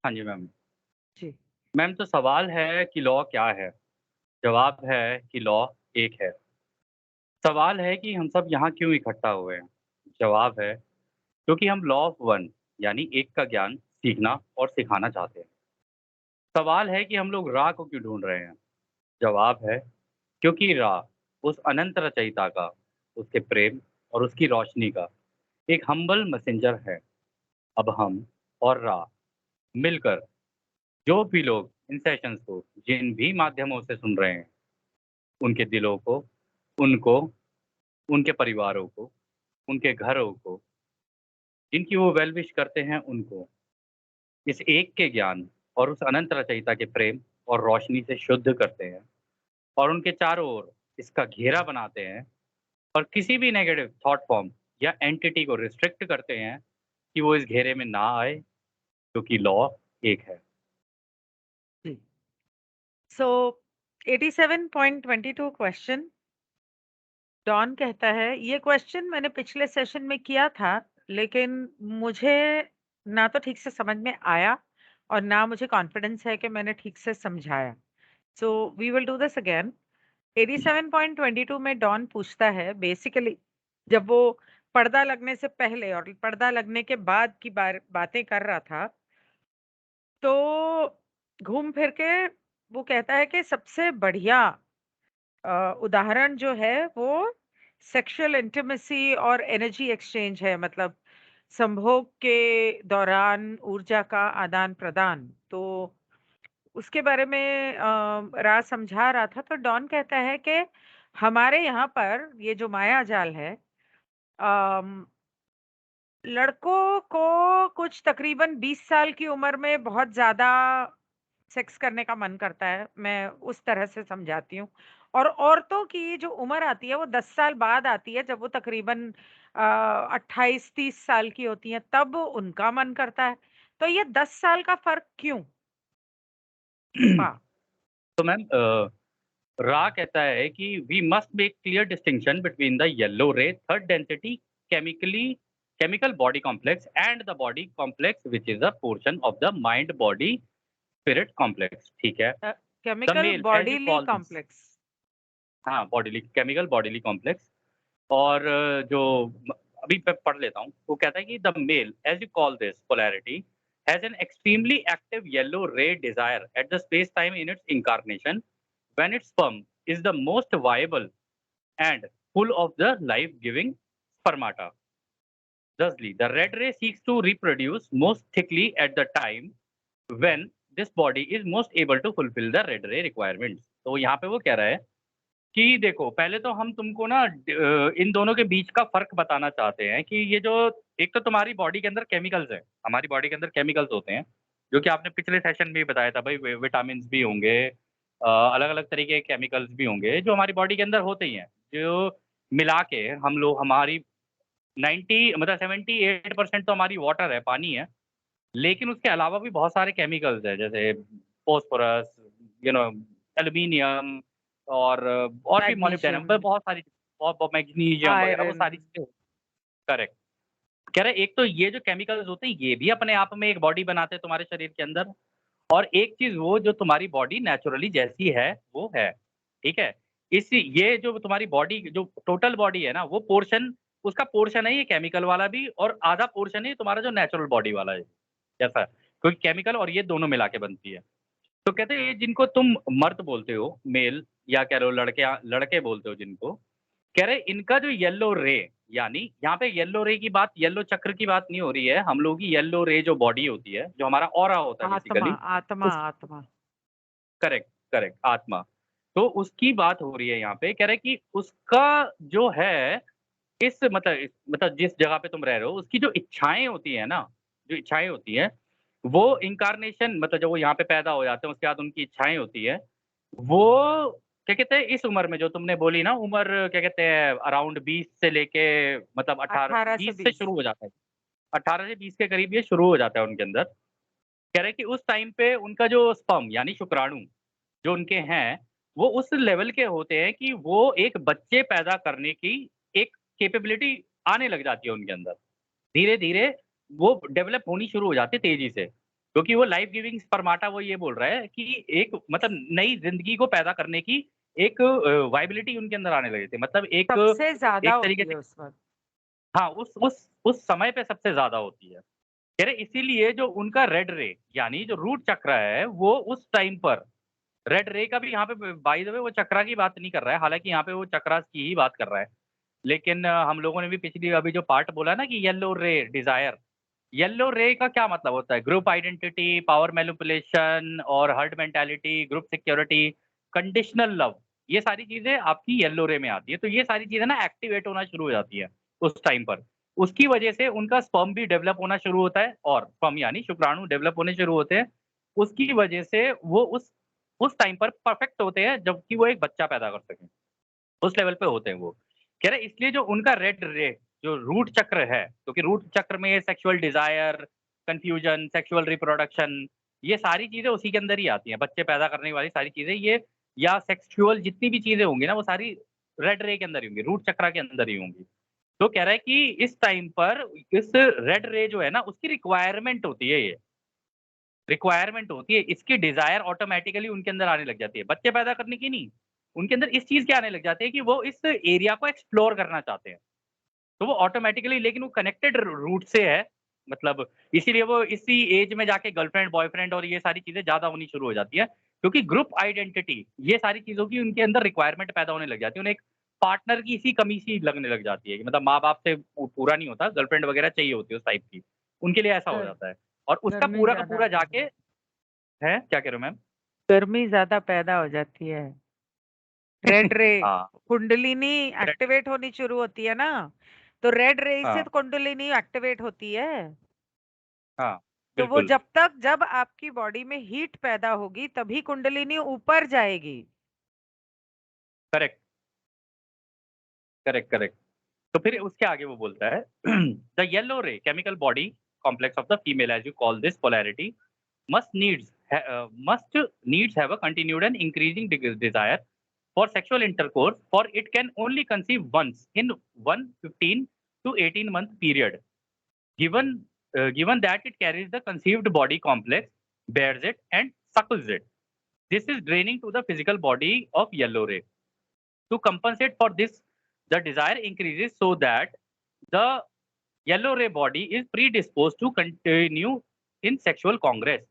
हाँ जी मैम। जी। मैम तो सवाल है कि लॉ क्या है? जवाब है कि लॉ एक है। सवाल है कि हम सब यहाँ क्यों इकट्ठा हुए हैं? जवाब है क्योंकि हम लॉ ऑफ वन यानी एक का ज्ञान सीखना और सिखाना चाहते हैं। सवाल है कि हम लोग राह को क्यों ढूँढ रहे हैं? जवाब है क्योंकि राह उस अनंत रचयिता का, उसके प्रेम और उसकी रोशनी का एक हम्बल मैसेंजर है। अब हम और राह मिलकर जो भी लोग इन सेशंस को जिन भी माध्यमों से सुन रहे हैं, उनके दिलों को, उनको, उनके परिवारों को, उनके घरों को, जिनकी वो वेल विश करते हैं उनको, इस एक के ज्ञान और उस अनंत रचयिता के प्रेम और रोशनी से शुद्ध करते हैं और उनके चारों ओर इसका घेरा बनाते हैं और किसी भी नेगेटिव थॉट फॉर्म या एंटिटी को रिस्ट्रिक्ट करते हैं कि वो इस घेरे में ना आए क्योंकि लॉ एक है। जी। सो 87.22 क्वेश्चन डॉन कहता है, ये क्वेश्चन मैंने पिछले सेशन में किया था, लेकिन मुझे ना तो ठीक से समझ में आया और ना मुझे कॉन्फिडेंस है कि मैंने ठीक से समझाया। So we will do this again. 87.22 में डॉन पूछता है, बेसिकली जब वो पर्दा लगने से पहले और पर्दा लगने के बाद की बातें कर रहा था, तो घूम फिर के वो कहता है कि सबसे बढ़िया उदाहरण जो है वो सेक्सुअल इंटिमेसी और एनर्जी एक्सचेंज है, मतलब संभोग के दौरान ऊर्जा का आदान प्रदान। तो उसके बारे में राज समझा रहा था, तो डॉन कहता है कि हमारे यहाँ पर ये जो माया जाल है, अम, लड़कों को कुछ तकरीबन 20 साल की उम्र में बहुत ज्यादा सेक्स करने का मन करता है, मैं उस तरह से समझाती हूँ। और औरतों की जो उम्र आती है वो 10 साल बाद आती है, जब वो तकरीबन 28-30 साल की होती हैं, तब उनका मन करता है। तो ये 10 साल का फ़र्क क्यों? हाँ, तो मैम रा कहता है कि we must make clear distinction between the yellow ray third density chemically chemical body complex and the body complex which is a portion of the mind body spirit complex. ठीक है। The chemical male as you bodily call this, complex. हाँ bodily chemical bodily complex. और अभी मैं पढ़ लेता हूँ। वो कहता है कि the male as you call this polarity has an extremely active yellow ray desire at the space time in its incarnation when its sperm is the most viable and full of the life-giving spermata. Thusly, the red ray seeks to reproduce most thickly at the time when this body is most able to fulfill the red ray requirements. तो यहाँ पे वो कह रहा है कि देखो पहले तो हम तुमको ना इन दोनों के बीच का फ़र्क बताना चाहते हैं कि ये जो एक तो तुम्हारी बॉडी के अंदर केमिकल्स हैं, हमारी बॉडी के अंदर केमिकल्स होते हैं, जो कि आपने पिछले सेशन में भी बताया था भाई विटामिन्स भी होंगे, अलग-अलग तरीके के केमिकल्स भी होंगे जो हमारी बॉडी के अंदर होते ही हैं, जो मिला के हम लोग हमारी 90 मतलब 78% तो हमारी वाटर है, पानी है, लेकिन उसके अलावा भी बहुत सारे केमिकल्स हैं जैसे फास्फोरस, यू नो एल्यूमीनियम और भी मोलिब्डेनम मैग्नीशियम, पर बहुत सारी और मैग्नीशियम वगैरह वो आयरन। सारी चीज़ें। करेक्ट। कह रहे हैं एक तो ये जो केमिकल्स होते हैं ये भी अपने आप में एक बॉडी बनाते हैं तुम्हारे शरीर के अंदर और एक चीज़ वो जो तुम्हारी बॉडी नेचुरली जैसी है वो है, ठीक है? ये जो तुम्हारी बॉडी जो टोटल बॉडी है ना वो पोर्शन उसका पोर्शन है ये केमिकल वाला भी और आधा पोर्शन है तुम्हारा जो नेचुरल बॉडी वाला है, कैसा? क्योंकि केमिकल और ये दोनों मिला के बनती है। तो कहते हैं ये जिनको तुम मर्द बोलते हो, मेल या कह लो लड़के बोलते हो जिनको, कह रहे इनका जो येलो रे यानी यहाँ पे येलो रे की बात येलो चक्र की बात नहीं हो रही है, हम लोगों की येलो रे जो बॉडी होती है, जो हमारा ऑरा होता है आत्मा, बेसिकली आत्मा, उस आत्मा। करेक्ट, करेक्ट आत्मा। तो उसकी बात हो रही है यहाँ पे, कह रहे कि उसका जो है मतलब जिस जगह पे तुम रह रहे हो, उसकी जो इच्छाएँ होती हैं ना, जो इच्छाएँ होती हैं, वो इन्कार्नेशन मतलब जब वो यहाँ पे पैदा हो जाते हैं, उसके बाद उनकी इच्छाएँ होती हैं, वो क्या कहते हैं इस उम्र में जो तुमने बोली ना उम्र क्या कहते हैं अराउंड 20 से लेके मतलब 18 18 से 20 से 20। शुरू हो जाता है। 18 से 20 के करीब ये शुरू हो जाता है उनके अंदर। कह रहे हैं कि उस टाइम पे उनका जो स्पर्म यानी शुक्राणु जो उनके हैं, वो उस लेवल के होते हैं कि वो एक बच्चे पैदा करने की एक कैपेबिलिटी आने लग जाती है उनके अंदर। धीरे-धीरे वो डेवलप होनी शुरू हो जाती है तेज़ी से। क्योंकि वो लाइफ गिविंग स्पर्माटा वो ये बोल रहा है कि एक मतलब नई जिंदगी को पैदा करने की एक वाइबिलिटी उनके अंदर आने लगी थी, मतलब एक सबसे ज्यादा एक तरीके होती है से। उस वक्त। हाँ, उस समय पे सबसे ज्यादा होती है। कह रहे इसीलिए जो उनका रेड रे यानी जो रूट चक्र है वो उस टाइम पर, रेड रे का भी यहाँ पे बाय द वे वो चक्रा की बात नहीं कर रहा है, हालांकि यहाँ पे वो चक्रास की ही बात कर रहा है। लेकिन हम लोगों ने भी पिछली अभी जो पार्ट बोला ना कि येलो रे डिजायर, येलो रे का क्या मतलब होता है? ग्रुप आइडेंटिटी, पावर मैनिपुलेशन और herd mentality, group security, conditional love, ये सारी चीजें आपकी येलो रे में आती है। तो ये सारी चीजें ना एक्टिवेट होना शुरू हो जाती है उस टाइम पर। उसकी वजह से उनका स्पर्म भी डेवलप होना शुरू होता है, और स्पर्म यानी शुक्राणु डेवलप होने शुरू होते हैं। उसकी वजह से वो उस टाइम पर परफेक्ट होते हैं जबकि वो एक बच्चा पैदा कर सकें, उस लेवल पे होते हैं वो। कह रहे इसलिए जो उनका रेड रे जो रूट चक्र है, क्योंकि रूट चक्र में sexual desire, confusion, sexual reproduction, ये सारी चीजें उसी के अंदर ही आती हैं, बच्चे पैदा करने वाली सारी चीजें ये, या सेक्सुअल जितनी भी चीजें होंगी ना वो सारी रेड रे के अंदर ही होंगी, रूट चक्र के अंदर ही होंगी। तो कह रहा है कि इस टाइम पर इस रेड रे जो है ना उसकी रिक्वायरमेंट होती है, ये रिक्वायरमेंट होती है, इसकी डिजायर ऑटोमेटिकली उनके अंदर आने लग जाती है, बच्चे पैदा करने की नहीं, उनके अंदर इस चीज के आने लग जाते हैं कि वो इस एरिया को एक्सप्लोर करना चाहते हैं। तो वो ऑटोमेटिकली, लेकिन वो कनेक्टेड रूट से है, मतलब इसीलिए वो इसी एज में जाके गर्लफ्रेंड बॉयफ्रेंड और ये सारी चीजें ज्यादा होनी शुरू हो जाती है, क्योंकि ग्रुप आइडेंटिटी ये सारी चीजों की उनके अंदर रिक्वायरमेंट पैदा होने लग जाती है, उन्हें एक पार्टनर की इसी कमी सी लगने लग जाती है कि मतलब माँ बाप से पूरा नहीं होता, गर्लफ्रेंड वगैरह चाहिए होती है उस टाइप की, उनके लिए ऐसा हो गर, जाता है। और उसका गर्मी पूरा का ज्यादा पूरा हो जाके जाती है, क्या कह रहे हो मैम? गर्मी ज्यादा पैदा हो जाती है। रेड रे, हाँ, कुंडलिनी करेक्ट। एक्टिवेट होनी शुरू होती है ना, तो रेड रे से हाँ, तो कुंडलिनी एक्टिवेट होती है। हाँ, तो वो बिल्कुल, जब आपकी बॉडी में हीट पैदा होगी तभी कुंडलिनी ऊपर जाएगी। Correct, correct, correct. तो फिर उसके आगे वो बोलता है the yellow ray chemical body complex of the female as you call this polarity must needs must needs have a continued and increasing desire for sexual intercourse, for it can only conceive once in one 15 to 18 month period, given that it carries the conceived body complex, bears it and suckles it. This is draining to the physical body of yellow ray. To compensate for this, the desire increases so that the yellow ray body is predisposed to continue in sexual congress,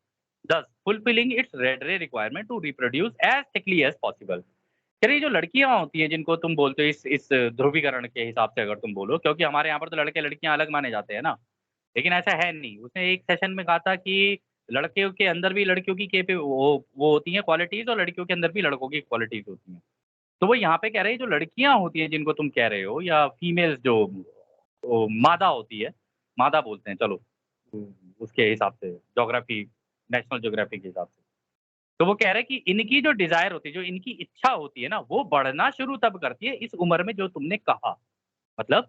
thus fulfilling its red ray requirement to reproduce as thickly as possible. कह रही जो लड़कियां होती हैं जिनको तुम बोलते हो इस ध्रुवीकरण के हिसाब से अगर तुम बोलो, क्योंकि हमारे यहाँ पर तो लड़के लड़कियां अलग माने जाते हैं ना, लेकिन ऐसा है नहीं। उसने एक सेशन में कहा था कि लड़कियों के अंदर भी लड़कियों की वो होती हैं क्वालिटीज, और लड़कियों के अंदर भी लड़कों की क्वालिटीज होती हैं। तो वो यहाँ पे कह रहे हैं जो लड़कियां होती हैं जिनको तुम कह रहे हो, या फीमेल्स जो मादा होती है, मादा बोलते हैं चलो, उसके हिसाब से ज्योग्राफी, नेशनल ज्योग्राफी के हिसाब से, तो वो कह रहे हैं कि इनकी जो डिजायर होती है, जो इनकी इच्छा होती है ना, वो बढ़ना शुरू तब करती है इस उम्र में जो तुमने कहा, मतलब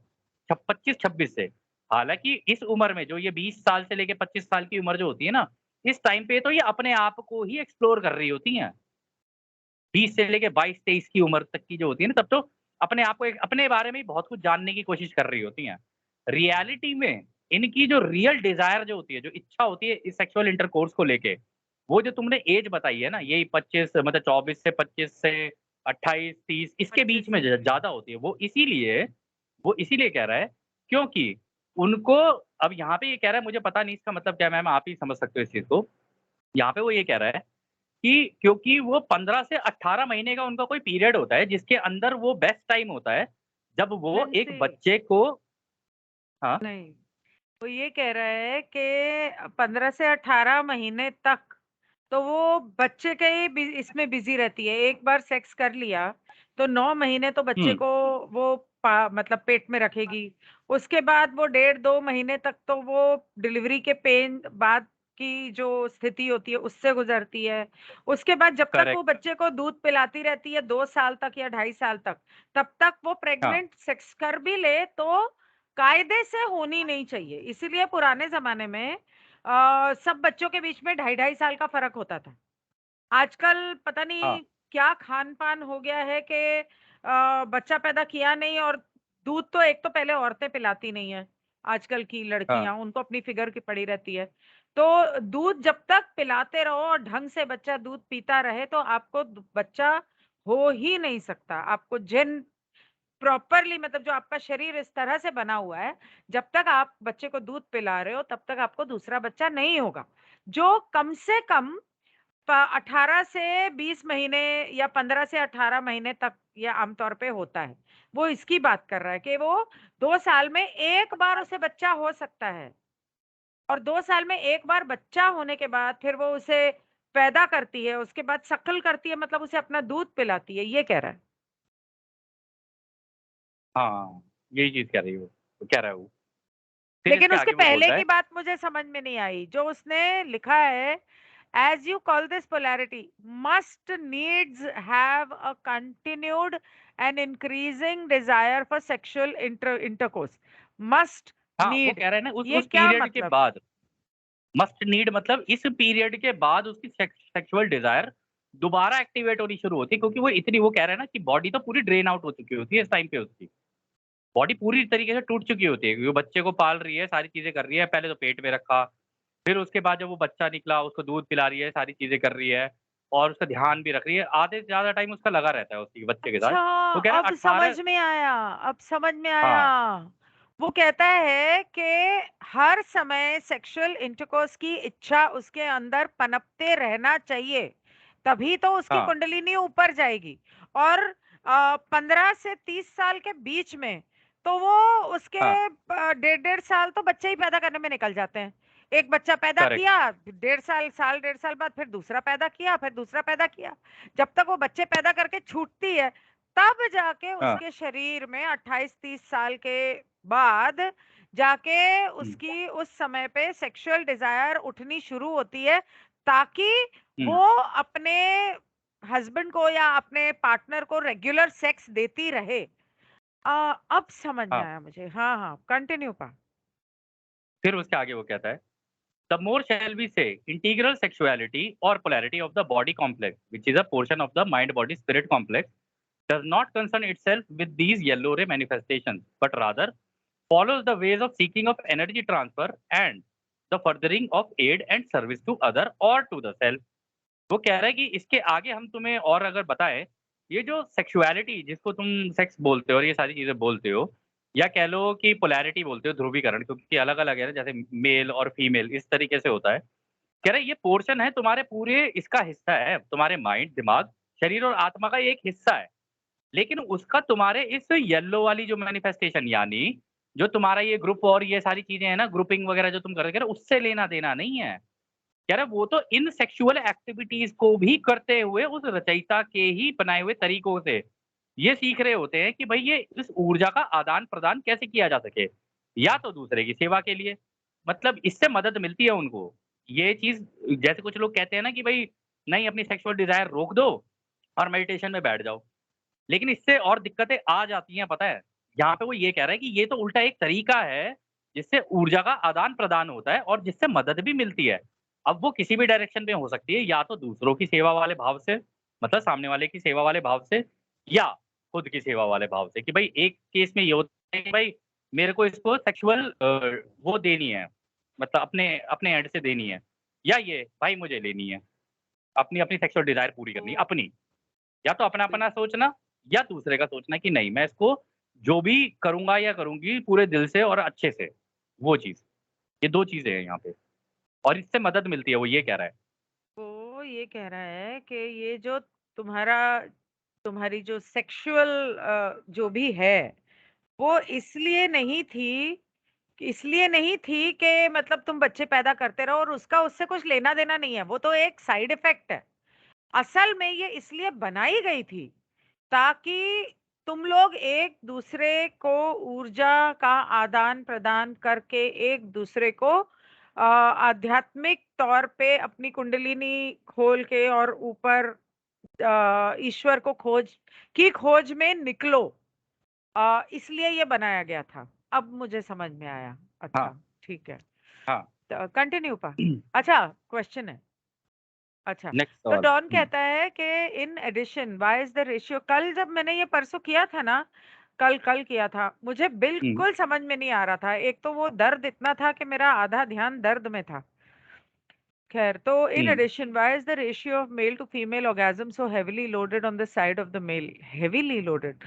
25-26 से। हालांकि इस उम्र में जो ये 20 साल से लेके 25 साल की उम्र जो होती है ना, इस टाइम पे तो ये अपने आप को ही एक्सप्लोर कर रही होती हैं। 20 से लेके 22-23 की उम्र तक की जो होती है ना, तब तो अपने आप को अपने बारे में ही बहुत कुछ जानने की कोशिश कर रही होती हैं। रियलिटी में इनकी जो रियल डिजायर जो होती है, जो इच्छा होती है इस सेक्सुअल इंटरकोर्स को लेके, वो जो तुमने एज बताई है ना, यही 25 मतलब 24 से 25 से 28-30 इसके बीच 25 में से ज्यादा होती है। वो इसीलिए कह रहा है क्योंकि उनको, अब यहाँ पे ये कह रहा है, मुझे पता नहीं इसका मतलब क्या है मैम, आप ही समझ सकते हो इस चीज को। यहाँ पे वो ये कह रहा है कि क्योंकि वो 15 से 18 महीने का उनका कोई पीरियड होता है जिसके अंदर वो बेस्ट टाइम होता है जब वो एक नैन्सी, बच्चे को। हाँ, नहीं, वो ये कह रहा है कि 15 से 18 महीने तक तो वो बच्चे के ही इसमें बिजी रहती है। एक बार सेक्स कर लिया तो 9 महीने तो बच्चे हम्म, को वो मतलब पेट में रखेगी। उसके बाद वो 1.5-2 महीने तक तो वो डिलीवरी के पेन बाद की जो स्थिति होती है उससे गुजरती है। उसके बाद जब तक वो करेक्ट, बच्चे को दूध पिलाती रहती है 2 साल तक या 2.5 साल तक, तब तक वो हाँ, प्रेग्नेंट सेक्स कर भी ले तो कायदे से होनी नहीं चाहिए। इसीलिए पुराने जमाने में सब बच्चों के बीच में 2.5-2.5 साल का फर्क होता था। आजकल पता हाँ, नहीं क्या खान-पान हो गया है कि बच्चा पैदा किया नहीं और दूध तो एक तो पहले औरतें पिलाती नहीं है। आजकल की हाँ, लड़कियां, उनको अपनी फिगर की पड़ी रहती है। तो दूध जब तक पिलाते रहो और ढंग से बच्चा दूध पीता रहे, तो आपको बच्चा हो ही नहीं सकता। आपको जिन प्रॉपरली, मतलब जो आपका शरीर इस तरह से बना हुआ है, जब तक आप बच्चे को दूध पिला रहे हो, तब तक आपको दूसरा बच्चा नहीं होगा। जो कम से कम 18 से 20 महीने या 15 से 18 महीने तक ये आमतौर पे होता है। वो इसकी बात कर रहा है कि वो 2 साल में 1 बार उसे बच्चा हो सकता है, और 2 साल में 1 बार बच्चा होने के बाद फिर वो उसे पैदा करती है, उसके बाद शकल करती है, मतलब उसे अपना दूध पिलाती है, ये कह रहा है। हाँ, यही चीज़ कह रही है वो कह रहा है वो। फिर लेकिन इसके उसके आगे वो बोल पहले रहा की है बात मुझे समझ में नहीं आई, जो उसने लिखा है, as you call this polarity must needs have a continued and increasing desire for sexual intercourse. Must हाँ, वो नीड, कह रहा है ना ये उस क्या पीरियड के मतलब? बाद, मस्ट नीड मतलब इस पीरियड के बाद उसकी सेक्सुअल डिज़ायर दोबारा एक्टिवेट होनी शुरू होती है, क्योंकि वो कह रहा है ना कि बॉडी तो पूरी ड्रेन आउट हो चुकी होती है इस टाइम पे उसकी। बॉडी पूरी तरीके से टूट चुकी होती है, क्योंकि वो बच्चे को पाल रही है, सारी चीज़ें कर रही है, पहले तो पेट में रखा, फिर उसके बाद जब वो बच्चा निकला, उसको दूध पिला रही है, सारी चीज़ें कर रही है और उसका ध्यान भी रख रही है। आधे से ज़्यादा टाइम उसका लगा रहता है उसकी बच्चे के साथ। अच्छा, वो कह रहा है अब 18। समझ में आया, अब समझ में आया। हाँ, वो कहता है कि हर समय सेक्सुअल इंटरकोर्स की इच्छा उसके अंदर पनपते रहना चाहिए, तभी तो उसकी हाँ, कुंडलिनी ऊपर जाएगी। और 15 से 30 साल के बीच में तो वो उसके हाँ, 1.5 साल तो बच्चे ही पैदा करने में निकल जाते हैं। एक बच्चा पैदा करेक्ट। किया, 1.5 साल बाद फिर दूसरा पैदा किया, फिर दूसरा पैदा किया। जब तक वो बच्चे पैदा करके छूटती है, तब जाके हाँ, उसके शरीर में 28-30 साल के बाद जाके हुँ, उसकी उस समय पे सेक्सुअल डिजायर उठनी शुरू होती है, ताकि हुँ, वो अपने हस्बैंड को या अपने पार्टनर को रेगुलर सेक्स देती रहे। अब समझ में हाँ। आया मुझे। हाँ, हाँ, कंटिन्यू पा। फिर उसके आगे वो कहता है, "the more shall we say integral sexuality और polarity of the body complex, which is a portion of the mind body spirit complex, does not concern itself with these yellow ray manifestations, but rather follows the ways of seeking of energy transfer and the furthering of aid and service to other or to the self." वो कह रहा है कि इसके आगे हम तुम्हें और अगर बताएं, ये जो सेक्सुअलिटी जिसको तुम सेक्स बोलते हो और ये सारी चीजें बोलते हो, या कह लो कि पोलैरिटी बोलते हो, ध्रुवीकरण, क्योंकि अलग अलग है ना, जैसे मेल और फीमेल इस तरीके से होता है। कह रहा है ये पोर्शन है तुम्हारे पूरे, इसका हिस्सा है तुम्हारे माइंड, दिमाग, शरीर और आत्मा का ये एक हिस्सा है। लेकिन उसका तुम्हारे इस येलो वाली जो मैनिफेस्टेशन, यानी जो तुम्हारा ये ग्रुप और ये सारी चीजें हैं ना, ग्रुपिंग वगैरह जो तुम कर रहे हो, उससे लेना देना नहीं है। कह रहा है वो तो इन सेक्सुअल एक्टिविटीज को भी करते हुए उस रचयिता के ही बनाए हुए तरीकों से ये सीख रहे होते हैं कि भाई ये इस ऊर्जा का आदान प्रदान कैसे किया जा सके, या तो दूसरे की सेवा के लिए, मतलब इससे मदद मिलती है उनको। ये चीज, जैसे कुछ लोग कहते हैं ना कि भाई नहीं, अपनी सेक्सुअल डिजायर रोक दो और मेडिटेशन में बैठ जाओ, लेकिन इससे और दिक्कतें आ जाती हैं, पता है? यहाँ पे वो ये कह रहा है कि ये तो उल्टा एक तरीका है, जिससे ऊर्जा का आदान-प्रदान होता है और जिससे मदद भी मिलती है। अब वो किसी भी डायरेक्शन में हो सकती है, या तो दूसरों की सेवा वाले भाव से, मतलब सामने वाले की सेवा वाले भाव से, या खुद की सेवा वाले भाव से, कि भाई एक केस में ये होता है कि भाई मेरे को इसको सेक्सुअल वो देनी है, मतलब अपने अपने एंड से देनी है, या ये भाई मुझे लेनी है, अपनी-अपनी सेक्सुअल डिज़ायर पूरी करनी है, तो अपनी। या तो अपना-अपना सोचना, या दूसरे का सोचना कि नहीं, मैं इसको जो भी करूँगा या करूँगी पूरे दिल से और अच्छे से, वो चीज़। ये 2 चीज़ें हैं यहाँ पे और इससे मदद मिलती है, वो ये कह रहा है। वो ये कह रहा है कि ये जो तुम्हारा तुम्हारी जो सेक्सुअल जो भी है, वो इसलिए नहीं थी कि मतलब तुम बच्चे पैदा करते रहो, और उसका उससे कुछ लेना देना नहीं है, वो तो एक साइड इफेक्ट है। असल में ये इसलिए बनाई गई थी ताकि तुम लोग एक दूसरे को ऊर्जा का आदान प्रदान करके एक दूसरे को आध्यात्मिक तौर पे अपनी कुंडलिनी खोल के और ऊपर ईश्वर को खोज में निकलो। इसलिए ये बनाया गया था। अब मुझे समझ में आया। हाँ, अच्छा, ठीक है। हाँ। तो कंटिन्यू पा। अच्छा, क्वेश्चन है। अच्छा, नेक्स्ट तो सवाल। डॉन कहता है कि in addition why is the ratio, कल जब मैंने ये परसों किया था ना, कल कल किया था। मुझे हुँ, बिल्कुल समझ में नहीं आ रहा था। एक तो वो दर्द इतना था कि मेरा आधा ध्यान दर्द में था। खैर, तो in hmm. Addition why is the ratio of male to female orgasm so heavily loaded on the side of the male? Heavily loaded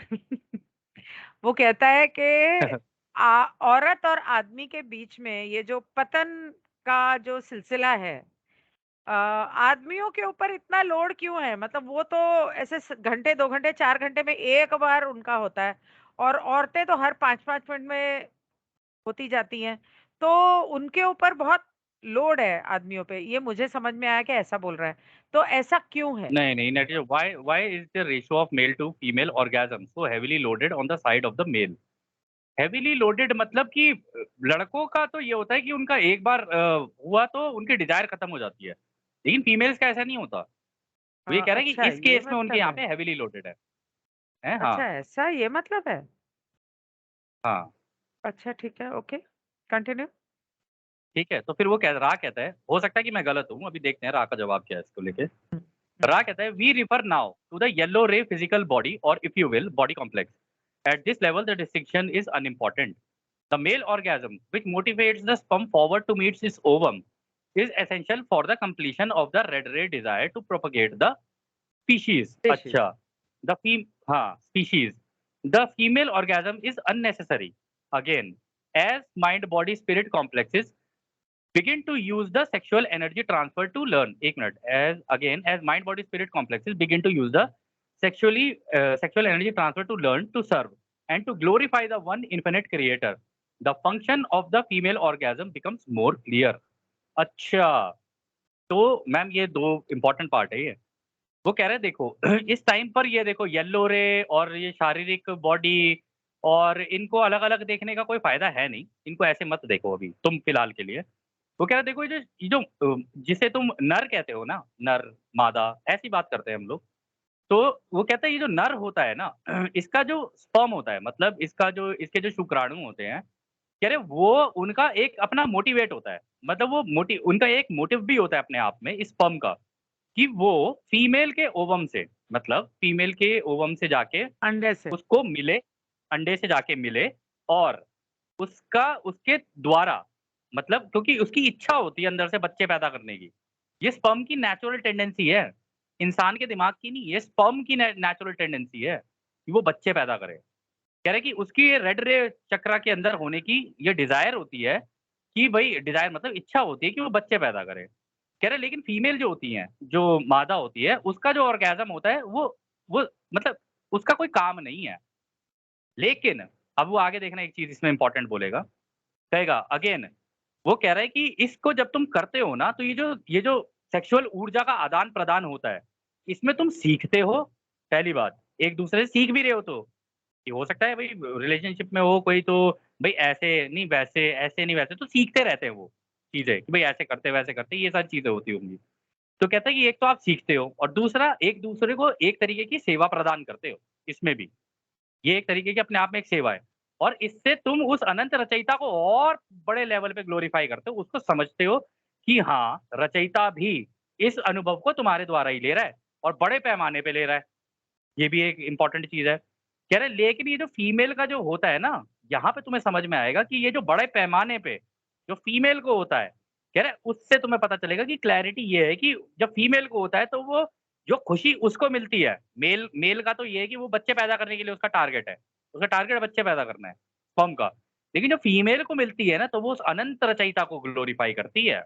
वो कहता है कि औरत और आदमी के बीच में ये जो पतन का जो सिलसिला है, आदमियों के ऊपर इतना लोड क्यों है? मतलब वो तो ऐसे घंटे 2 घंटे 4 घंटे में एक बार उनका होता है, और औरतें तो हर 5-5 मिनट में होती जाती हैं। तो उनके ऊपर बहुत लोड है आदमियों पे, ये मुझे समझ में आया कि ऐसा बोल रहा है। तो ऐसा क्यों है? नहीं, नहीं, net why is the ratio of male to female orgasm so heavily loaded on the side of the male? Heavily loaded मतलब कि लड़कों का तो ये होता है कि उनका एक बार हुआ तो उनकी डिज़ायर खत्म हो जाती है। लेकिन फीमेल्स का ऐसा नहीं होता। वो ये कह रहा है कि अच्छा, इस ये केस में उनके मतलब यहाँ है। पे हेवीली लोडेड है। हैं? हाँ, अच्छा, ऐसा ये मतलब है। हाँ। अच्छा, ठीक है, ओके, कंटिन्यू। ठीक है, तो फिर वो रा कहता है, हो सकता है कि मैं गलत हूँ, अभी देखते हैं रा का जवाब क्या है इसको लेके। हुँ, हुँ। रा कहता है, "we refer now to the yellow ray physical body और if you will body complex. At this level the distinction is unimportant. The male orgasm, which motivates the sperm forward to meet its ovum, is essential for the completion of the red ray desire to propagate the species. Special. अच्छा, species. The female orgasm is unnecessary. Again, as mind body spirit complexes begin to use the sexual energy transfer to learn. एक minute, as mind body spirit complexes begin to use the sexual energy transfer to learn to serve and to glorify the one infinite creator. The function of the female orgasm becomes more clear. अच्छा, तो ma'am ये दो important part है ये। वो कह रहे हैं देखो इस टाइम पर ये देखो येलो रे और ये शारीरिक बॉडी और इनको अलग अलग देखने का कोई फायदा है नहीं, इनको ऐसे मत देखो अभी तुम फिलहाल के लिए। वो कह रहा देखो ये जो जिसे तुम नर कहते हो ना, नर, मादा ऐसी बात करते हैं हम लोग। तो वो कहता है ये जो नर होता है ना इसका जो स्पर्म होता है मतलब इसका जो इसके जो शुक्राणु होते हैं, कह रहे वो उनका एक अपना मोटिवेट होता है। मतलब वो उनका एक मोटिव भी होता है अपने आप में इस स्पर्म का, कि वो फीमेल के ओवम से मतलब फीमेल के ओवम से जाके अंडे से। उसको मिले, अंडे से जाके मिले और उसका उसके द्वारा मतलब क्योंकि उसकी इच्छा होती है अंदर से बच्चे पैदा करने की। ये स्पर्म की नेचुरल टेंडेंसी है, इंसान के दिमाग की नहीं, ये स्पर्म की नेचुरल टेंडेंसी है कि वो बच्चे पैदा करे। कह रहे हैं कि उसकी ये रेड रे चक्रा के अंदर होने की ये डिज़ायर होती है कि भई डिज़ायर मतलब इच्छा होती है कि वो बच्चे पैदा करे। कह रहे हैं लेकिन फीमेल जो होती हैं, जो मादा होती है, उसका जो ऑर्गेज़्म होता है वो मतलब उसका कोई काम नहीं है। लेकिन अब वो आगे देखना एक चीज़ इसमें इम्पोर्टेंट बोलेगा, कहेगा अगेन वो कह रहा है कि इसको जब तुम करते हो ना, तो ये जो सेक्सुअल ऊर्जा का आदान-प्रदान होता है, इसमें तुम सीखते हो, पहली बात। एक-दूसरे से सीख भी रहे हो तो। कि हो सकता है भई रिलेशनशिप में हो कोई तो भई ऐसे नहीं वैसे, ऐसे नहीं वैसे, तो सीखते रहते हैं वो चीज़ें कि भई ऐसे करते, वैसे करते, ये सारी चीज़ें होती होंगी। तो कहता है कि एक तो आप सीखते हो और दूसरा एक-दूसरे को एक तरीके की सेवा प्रदान करते हो, इसमें भी। ये एक तरीके की अपने आप में एक सेवा है और इससे तुम उस अनंत रचयिता को और बड़े लेवल पे ग्लोरीफाई करते हो, उसको समझते हो कि हाँ, रचयिता भी इस अनुभव को तुम्हारे द्वारा ही ले रहा है और बड़े पैमाने पे ले रहा है। ये भी एक इम्पोर्टेंट चीज़ है। कह रहे लेकिन ये जो फीमेल का जो होता है ना, यहाँ पे तुम्हें समझ में आएगा कि ये जो बड़े पैमाने पे जो फीमेल को होता है, कह रहे उससे तुम्हें पता चलेगा कि क्लैरिटी ये है कि जब फीमेल को होता है तो वो जो खुशी उसको मिलती है, मेल मेल का तो ये है कि वो बच्चे पैदा करने के लिए उसका टारगेट है। उसका टारगेट बच्चे पैदा करना है, स्पर्म का। लेकिन जो फीमेल को मिलती है ना, तो वो उस अनंत रचयिता को ग्लोरीफाई करती है।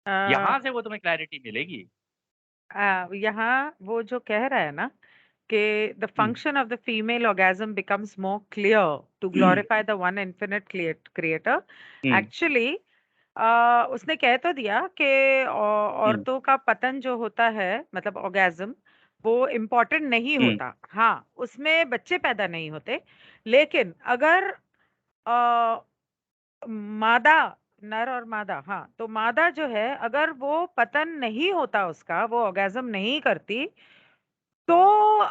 अ, यहाँ से वो तुम्हें क्लैरिटी मिलेगी। यहाँ वो जो कह रहा है ना कि the um, function of the female orgasm becomes more clear to glorify the one infinite creator. Um, actually उसने कह तो दिया कि हुँ, औरतों का पतन जो होता है मतलब ऑर्गेज़म, वो इम्पोर्टेंट नहीं हुँ, होता। हाँ, उसमें बच्चे पैदा नहीं होते। लेकिन अगर अ, मादा, नर और मादा, हाँ, तो मादा जो है अगर वो पतन नहीं होता उसका, वो ऑर्गेज़म नहीं करती, तो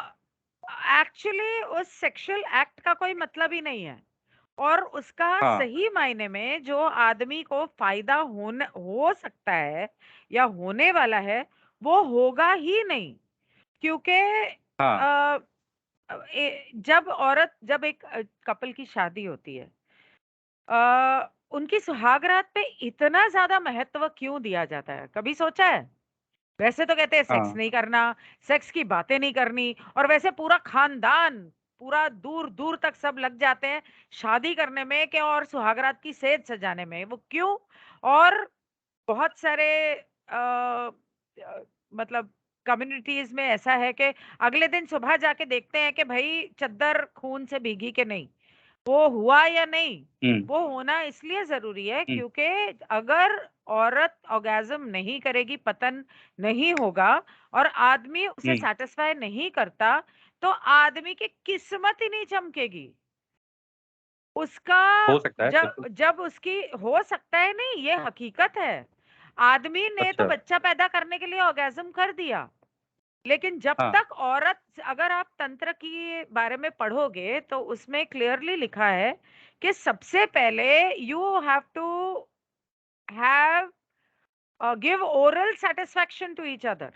एक्चुअली उस सेक्सुअल एक्ट का कोई मतलब ही नहीं है। और उसका हाँ, सही मायने में जो आदमी को फ़ायदा हो सकता है या होने वाला है, वो होगा ही नहीं। क्योंकि हाँ, अ जब एक कपल की शादी होती है, उनकी सुहागरात पे इतना ज़्यादा महत्व क्यों दिया जाता है? कभी सोचा है? वैसे तो कहते हैं सेक्स हाँ। नहीं करना, सेक्स की बातें नहीं करनी, और वैसे पूरा खानदान, पूरा दूर-दूर तक सब लग जाते हैं शादी करने में कि और सुहागरात की सेज सजाने में। वो क्यों? और बहुत सारे मतलब कम्युनिटीज़ में ऐसा है कि अगले दिन सुबह जाके देखते हैं कि भई चद्दर खून से भीगी कि नहीं। वो हुआ या नहीं, हुँ, वो होना इसलिए ज़रूरी है हुँ, क्योंकि अगर औरत ऑर्गेज़्म नहीं करेगी, पतन नहीं होगा और आदमी उसे हुँ। सैटिस्फाई नहीं करता, तो आदमी की किस्मत ही नहीं चमकेगी। उसका हो सकता है, जब बिल्कुल। जब उसकी हो सकता है नहीं, ये हकीकत है। आदमी ने तो अच्छा, बच्चा पैदा करने के लिए ऑर्गेज़्म कर दिया। लेकिन जब हाँ। तक औरत, अगर आप तंत्र के बारे में पढ़ोगे तो उसमें क्लियरली लिखा है कि सबसे पहले you have to have give oral satisfaction to each other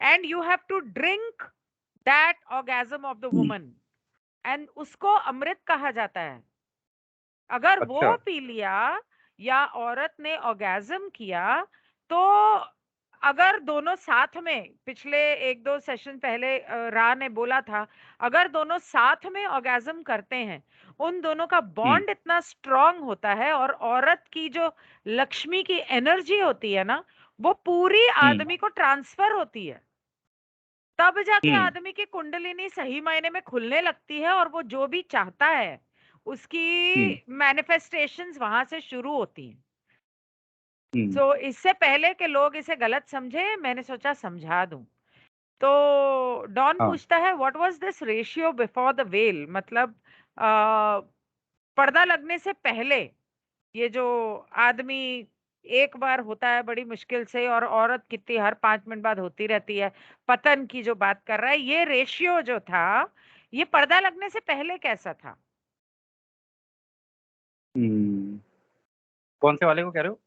and you have to drink that orgasm of the um, woman, and उसको अमृत कहा जाता है। अगर अच्छा। वो पी लिया या औरत ने ऑर्गेज्म किया, तो अगर दोनों साथ में, पिछले 1-2 सेशन पहले रा ने बोला था, अगर दोनों साथ में ऑर्गेज्म करते हैं, उन दोनों का हुँ, बॉन्ड इतना स्ट्रांग होता है और औरत की जो लक्ष्मी की एनर्जी होती है ना, वो पूरी हुँ, आदमी को ट्रांसफर होती है। तब जाके हुँ, आदमी की कुंडलिनी सही मायने में खुलने लगती है और वो जो भी चाहता है, हुँ, उसकी मैनिफेस्टेशंस वहाँ से शुरू होती हैं। हुँ, सो इससे पहले कि लोग इसे गलत समझें, मैंने सोचा समझा दूँ। तो डॉन हाँ। पूछता है what was this ratio before the well, मतलब पर्दा लगने से पहले ये जो आदमी एक बार होता है बड़ी मुश्किल से और औरत कितनी हर 5 मिनट बाद होती रहती है, पतन की जो बात कर रहा है, ये रेशियो जो था, ये पर्दा लगने से पहले कैसा था? हुँ। कौन से वाले को कह रहे हो?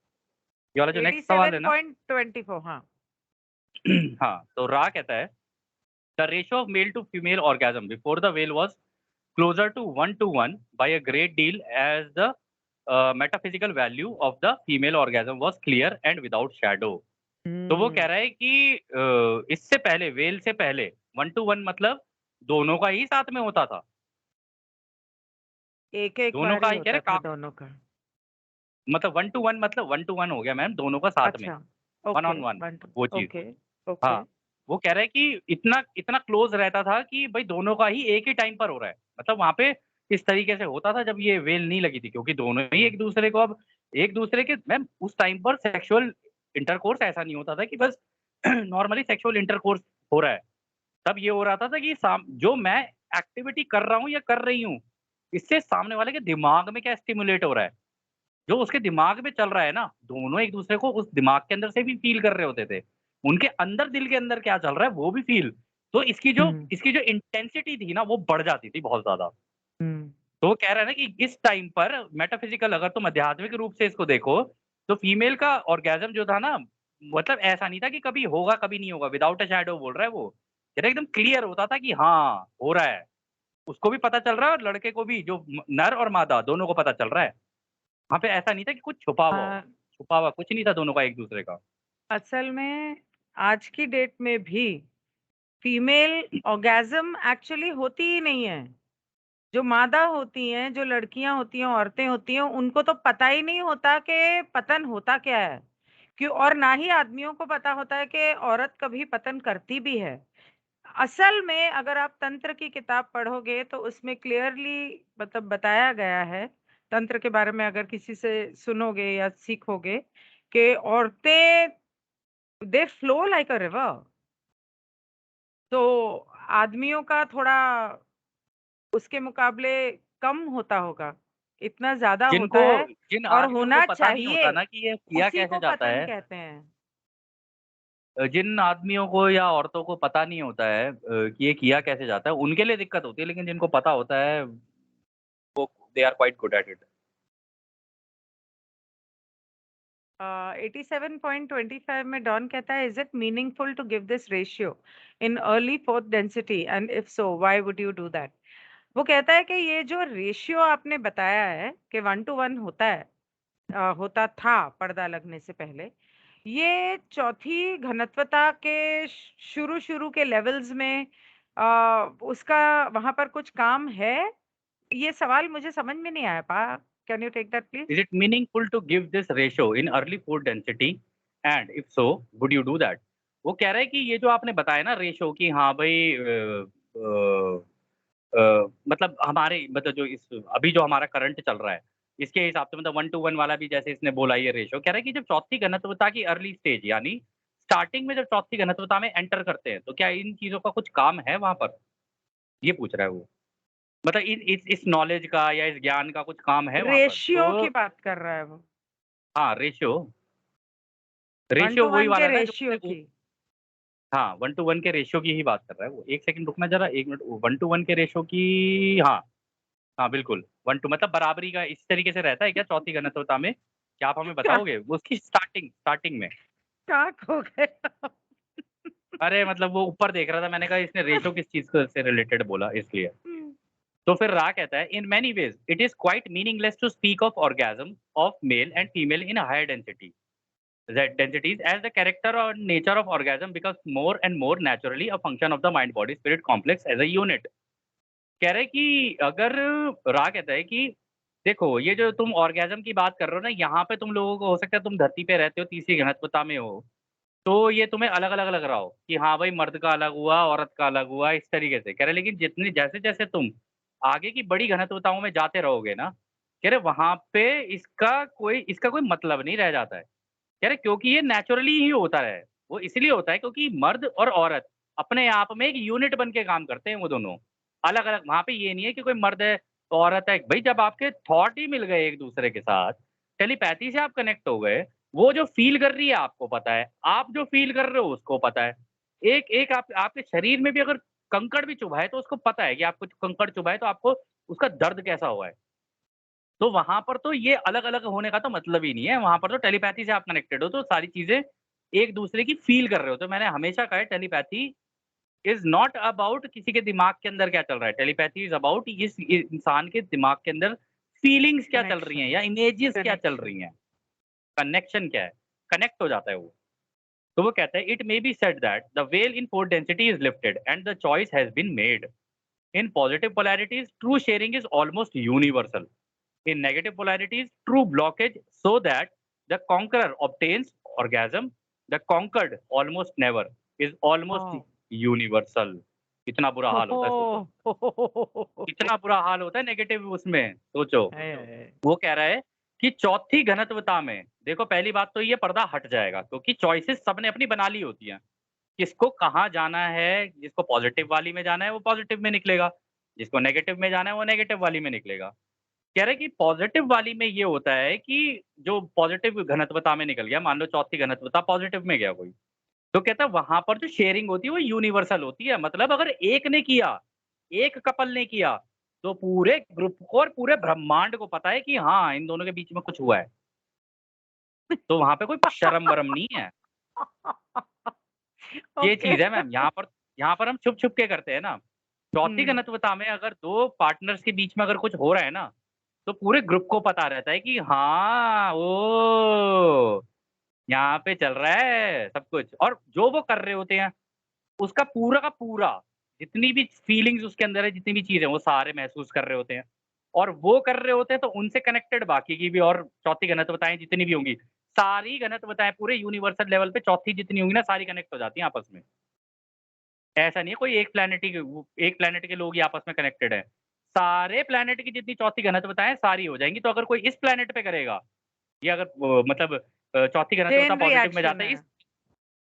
ये वाला जो नेक्स्ट सवाल है ना? 87.24, हाँ। हाँ, तो रा कहता है, "the ratio of male to female orgasm before the veil was closer to 1 to 1 by a great deal as the metaphysical value of the female orgasm was clear and without shadow." तो वो कह हुँ, रहा है कि इससे पहले, well से पहले 1 to 1 मतलब दोनों का ही साथ में होता था। एक-एक दोनों बार का ही ही कह होता रहे था का दोनों का। मतलब 1 to 1 मतलब 1 to 1 हो गया मैम, दोनों का साथ में, अच्छा, वन ओके, ऑन वन, 1 2, वो चीज़। ओके, हाँ, ओके। वो कह रहा है कि इतना इतना क्लोज़ रहता था कि भई दोनों का ही एक ही टाइम पर हो रहा है। मतलब वहाँ पे इस तरीके से होता था जब ये वेल नहीं लगी थी, क्योंकि दोनों ही एक-दूसरे को अब एक-दूसरे के मैम उस टाइम पर सेक्सुअल इंटरकोर्स ऐसा नहीं होता था कि बस नॉर्मली सेक्सुअल इंटरकोर्स हो रहा है। तब ये हो रहा था कि जो मैं एक्टिविटी कर रहा हूँ या कर रही हूँ, इससे सामने वाले के दिमाग में क्या स्टिम्युलेट हो रहा है। जो उसके दिमाग में चल रहा है ना, दोनों एक-दूसरे को उस दिमाग के अंदर से भी फ़ील कर रहे होते थे। उनके अंदर दिल के अंदर क्या चल रहा है वो भी फ़ील। तो हुँ, इसकी जो इंटेंसिटी थी ना वो बढ़ जाती थी बहुत ज़्यादा। हुँ, तो वो कह रहा है ना कि इस टाइम पर मेटाफ़िज़िकल अगर तुम आध्यात्मिक रूप से इसको देखो, तो फीमेल का ऑर्गेज़्म जो था ना, मतलब ऐसा नहीं था कि कभी होगा, कभी नहीं होगा, विदाउट अ शैडो बोल रहा है वो। कह रहा है एकदम क्लियर होता था कि हाँ, हो रहा है। उसको भी पता चल रहा है और लड़के को भी, जो नर और मादा दोनों को पता चल रहा है। वहाँ पे ऐसा नहीं था कि कुछ छुपा हुआ हो, अ, छुपा हुआ कुछ नहीं था दोनों का एक-दूसरे का। असल में आज की डेट में भी फीमेल ऑर्गेज़्म एक्चुअली होती ही नहीं है। जो मादा होती हैं, जो लड़कियाँ होती हैं, औरतें होती हैं, उनको तो पता ही नहीं होता कि पतन होता क्या है? क्यों, और ना ही आदमियों को पता होता है कि औरत कभी पतन करती भी है। असल में अगर आप तंत्र की किताब पढ़ोगे तो उसमें क्लियरली मतलब बताया गया है, तंत्र के बारे में अगर किसी से सुनोगे या सीखोगे, कि औरतें दे फ्लो लाइक अ रिवर। तो आदमियों का थोड़ा उसके मुकाबले कम होता होगा, इतना ज़्यादा होता जिनको है जिन और आदमियों को होना पता नहीं चाहिए, होता ना कि ये किया उसी कैसे को जाता पतन है, कहते हैं। जिन आदमियों को या औरतों को पता नहीं होता है कि ये किया कैसे जाता है, उनके लिए दिक्कत होती है, लेकिन जिनको पता होता है वो they are quite good at it. 87.25 में डॉन कहता है, is it meaningful to give this ratio in early fourth density, and if so why would you do that? वो कहता है कि ये जो रेशियो आपने बताया है कि 1:1 होता है, होता था पर्दा लगने से पहले, ये चौथी घनत्वता के शुरू शुरू के लेवल्स में उसका वहां पर कुछ काम है? ये सवाल मुझे समझ में नहीं आया पा। Can you take that please? Is it meaningful to give this ratio in early food density, and if so would you do that? वो कह रहा है कि ये जो आपने बताया ना रेशियो कि हाँ भाई मतलब हमारे मतलब जो इस अभी जो हमारा करंट चल रहा है इसके हिसाब से मतलब 1:1 वाला भी जैसे इसने बोला ये रेशियो कह रहा है कि जब चौथी घनत्वता की अर्ली स्टेज यानी स्टार्टिंग में जब चौथी घनत्वता में एंटर करते हैं तो क्या इन चीजों का कुछ काम है वहां पर? ये पूछ रहा है वो। मतलब इस नॉलेज का या इस ज्ञान का कुछ काम है वहां पर रेशियो तो। की बात कर रहा है वो। हाँ, रेशियो। वन रेशियो टू वही वन के वाला ना जो रेशियो की। हाँ, 1:1 के रेशियो की ही बात कर रहा है वो। 1 सेकंड रुकना ज़रा, 1 मिनट। 1:1 के रेशियो की हाँ, हाँ, बिल्कुल। 1 टू मतलब बराबरी का इस तरीके से रहता है क्या चौथी घनत्वता में? क्या आप हमें बताओगे? वो उसकी स्टार्टिंग स्टार्टिंग में। कहाँ खो गए आप? अरे मतलब वो ऊपर देख रहा था, मैंने कहा इसने रेशियो किस चीज़ को से रिलेटेड बोला इसलिए। हम्म, तो फिर रा कहता है in many ways it is quite meaningless to speak of orgasm of male and female in higher density that densities as the character or nature of orgasm becomes more and more naturally a function of the mind body spirit complex as a unit। कह रहे कि अगर रा कहता है कि देखो ये जो तुम ऑर्गेजम की बात कर रहे हो ना यहाँ पे तुम लोगों को हो सकता है तुम धरती पे रहते हो तीसरी घनत्वता में हो तो ये तुम्हें अलग अलग लग रहा हो कि हाँ भाई मर्द का अलग हुआ औरत का अलग हुआ इस तरीके से कह रहे लेकिन जितनी जैसे जैसे तुम आगे की बड़ी घनत्वताओं में जाते रहोगे ना कह रहे वहां पे इसका कोई मतलब नहीं रह जाता है। कह रहे क्योंकि ये नेचुरली ही होता है। वो इसलिए होता है क्योंकि मर्द और औरत अपने आप में एक यूनिट बन के काम करते हैं वो दोनों। अलग अलग वहां पे ये नहीं है कि कोई मर्द है औरत है भाई जब आपके थॉट ही मिल गए एक दूसरे के साथ टेलीपैथी से आप कनेक्ट हो गए वो जो फील कर रही है आपको पता है आप जो फील कर रहे हो उसको पता है। एक एक आपके शरीर में भी अगर कंकड़ भी चुभा है तो उसको पता है कि आपको कंकड़ चुभा है तो आपको उसका दर्द कैसा हुआ है। तो वहाँ पर तो ये अलग-अलग होने का तो मतलब ही नहीं है, वहाँ पर तो टेलीपैथी से आप कनेक्टेड हो, तो सारी चीज़ें एक-दूसरे की फ़ील कर रहे हो। तो मैंने हमेशा कहा है टेलीपैथी इज़ नॉट अबाउट किसी के दिमाग के अंदर क्या चल रहा है, टेलीपैथी इज़ अबाउट इस इंसान के दिमाग के अंदर फीलिंग्स क्या चल रही हैं कनेक्शन। या इमेजेस क्या चल कनेक्शन। रही हैं, कनेक्शन क्या है, कनेक्ट हो जाता है वो। तो वो कहता है it may be said that the veil in 4th density is lifted and the choice has been made. In positive polarities true sharing is almost universal. In negative polarities, true blockage so that the conqueror obtains orgasm, the conquered almost never is almost oh. universal। कितना बुरा हाल होता है सोचो। कितना बुरा हाल होता है negative उसमें सोचो। हाय, हाय। वो कह रहा है कि चौथी घनत्वता में देखो पहली बात तो ये पर्दा हट जाएगा क्योंकि चॉइसेस सबने अपनी बना ली होती हैं। किसको कहाँ जाना है, जिसको पॉजिटिव वाली में जाना है वो पॉजिटिव में निकलेगा, जिसको नेगेटिव में जाना है वो नेगेटिव वाली में निकलेगा। कह रहे कि पॉज़िटिव वाली में ये होता है कि जो पॉज़िटिव घनत्वता में निकल गया, मान लो चौथी घनत्वता पॉज़िटिव में गया कोई, तो कहता है वहाँ पर जो शेयरिंग होती है वो यूनिवर्सल होती है। मतलब अगर एक ने किया, एक कपल ने किया, तो पूरे ग्रुप को और पूरे ब्रह्मांड को पता है कि हाँ, इन दोनों के बीच में कुछ हुआ है। तो वहाँ पे कोई शर्म-वर्म नहीं है। ये ओके। चीज़ है मैम, यहाँ पर हम छुप-छुप के करते हैं ना। चौथी हुँ। घनत्वता में अगर 2 पार्टनर्स के बीच में अगर कुछ हो रहा है ना, तो पूरे ग्रुप को पता रहता है कि हाँ, ओह! यहाँ पे चल रहा है सब कुछ और जो वो कर रहे होते हैं, उसका पूरा का पूरा जितनी भी फीलिंग्स उसके अंदर है, जितनी भी चीज़ें वो सारे महसूस कर रहे होते हैं और वो कर रहे होते हैं तो उनसे कनेक्टेड बाकी की भी और चौथी घनत्वताएँ जितनी भी होंगी, सारी घनत्वताएँ पूरे यूनिवर्सल लेवल पे चौथी जितनी होंगी ना सारी कनेक्ट हो जाती हैं आपस में। ऐसा नहीं है कोई एक प्लैनेट के लोग ही आपस में कनेक्टेड हैं। सारे प्लैनेट की जितनी चौथी घनत्वता है सारी हो जाएँगी। तो अगर कोई इस प्लैनेट पे करेगा या अगर मतलब चौथी घनत्वता चेन पॉज़िटिव में रिएक्शन जाता है है। इस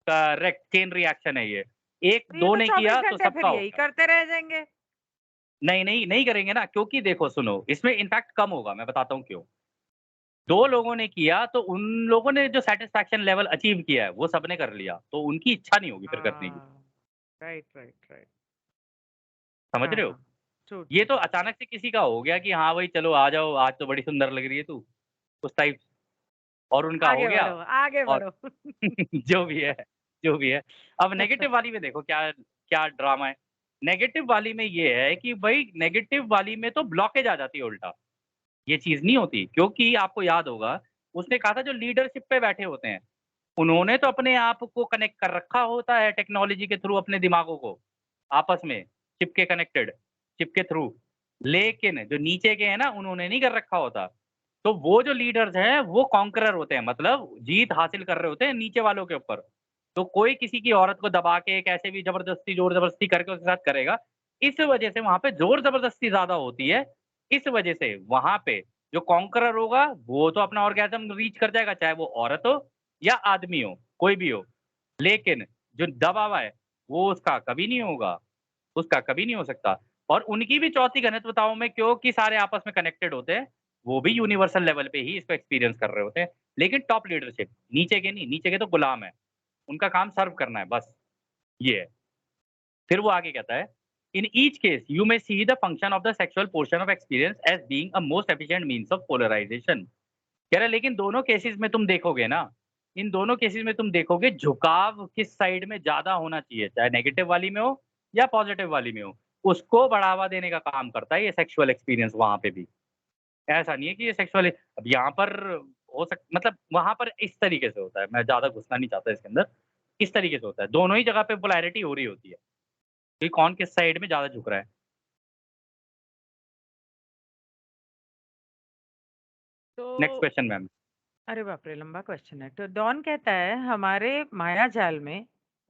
करेक्ट चेन रिएक्शन है ये। तो ये 1-2 तो ने 24 किया तो घंटे फिर सबका यही होगा। करते रह जाएँगे। नहीं, नहीं, नहीं करेंगे ना क्योंकि देखो सुनो, इसमें इम्पैक्ट कम होगा, मैं बताता हूँ क्यों। 2 लोगों ने किया तो उन लोगों ने जो सैटिस्फैक्शन लेवल अचीव किया है, वो सबने कर लिया। तो उनकी इच्छा नहीं होगी फिर करने की। हाँ। Right, right, right. समझ हाँ, रहे हो? हाँ। ट्रू, ये ट्रू, तो ट्रू। अचानक से किसी का हो गया कि हाँ भाई चलो आ जाओ, आज तो बड़ी सुंदर लग रही है तू, उस टाइप और उनका हो आगे गया। बढ़ो, आगे और बढ़ो। जो भी है, जो भी है। अब नेगेटिव वाली में देखो क्या क्या ड्रामा है। नेगेटिव वाली में ये है कि भई नेगेटिव वाली में तो ब्लॉकेज आ जाती है उल्टा। ये चीज़ नहीं होती क्योंकि आपको याद होगा, उसने कहा था जो लीडरशिप पे बैठे होते हैं, उन्होंने तो अपने आप को कनेक्ट कर रखा होता है टेक्नोलॉजी के थ्रू अपने दिमागों को, आपस में चिपके कनेक्टेड, चिप के थ्रू। लेकिन जो नीचे के हैं ना, उन्होंने नहीं कर रखा होता। तो वो जो लीडर्स हैं, वो कॉन्करर होते हैं, मतलब जीत हासिल कर रहे होते हैं नीचे वालों के ऊपर। तो कोई किसी की औरत को दबा के कैसे भी ज़बरदस्ती, ज़ोर-ज़बरदस्ती करके उसके साथ करेगा। इस वजह से वहाँ पे ज़ोर-ज़बरदस्ती ज़्यादा होती है। इस वजह से वहाँ पे जो कॉन्करर होगा, वो तो अपना ऑर्गेज़्म रीच कर जाएगा, चाहे वो औरत हो या आदमी हो, कोई भी हो। लेकिन जो दबा हुआ है, वो उसका कभी नहीं होगा, उसका कभी नहीं हो सकता। और उनकी भी चौथी घनत्वताओं में क्योंकि सारे आपस में कनेक्टेड होते हैं, वो भी यूनिवर्सल लेवल पे ही इसको एक्सपीरियंस कर रहे होते हैं। लेकिन टॉप लीडरशिप, नीचे के नहीं, नीचे के तो गुलाम हैं। उनका काम सर्व करना है बस, ये है। फिर वो आगे कहता है, "in each case you may see the function of the sexual portion of experience as being a most efficient means of polarization." कह रहा है लेकिन दोनों केसेज़ में तुम देखोगे ना, इन दोनों केसेज़ में तुम देखोगे झुकाव किस साइड में ज़्यादा होना चाहिए, चाहे नेगेटिव वाली में हो या पॉज़िटिव वाली में हो। उसको बढ़ावा देने का काम करता है ये सेक्सुअल एक्सपीरियंस वहाँ पे भी। ऐसा नहीं है कि ये सेक्सुअल अब यहाँ पर हो सक मतलब वहाँ पर इस तरीके से होता है, मैं ज़्यादा घुसना नहीं चाहता इसके अंदर। इस तरीके से होता है, दोनों ही जगह पे पोलैरिटी हो रही होती है, कि कौन किस साइड में ज़्यादा झुक रहा है। नेक्स्ट तो क्वेश्चन मैम। अरे बाप रे! लंबा क्वेश्चन है। तो डॉन कहता है हमारे माया जाल में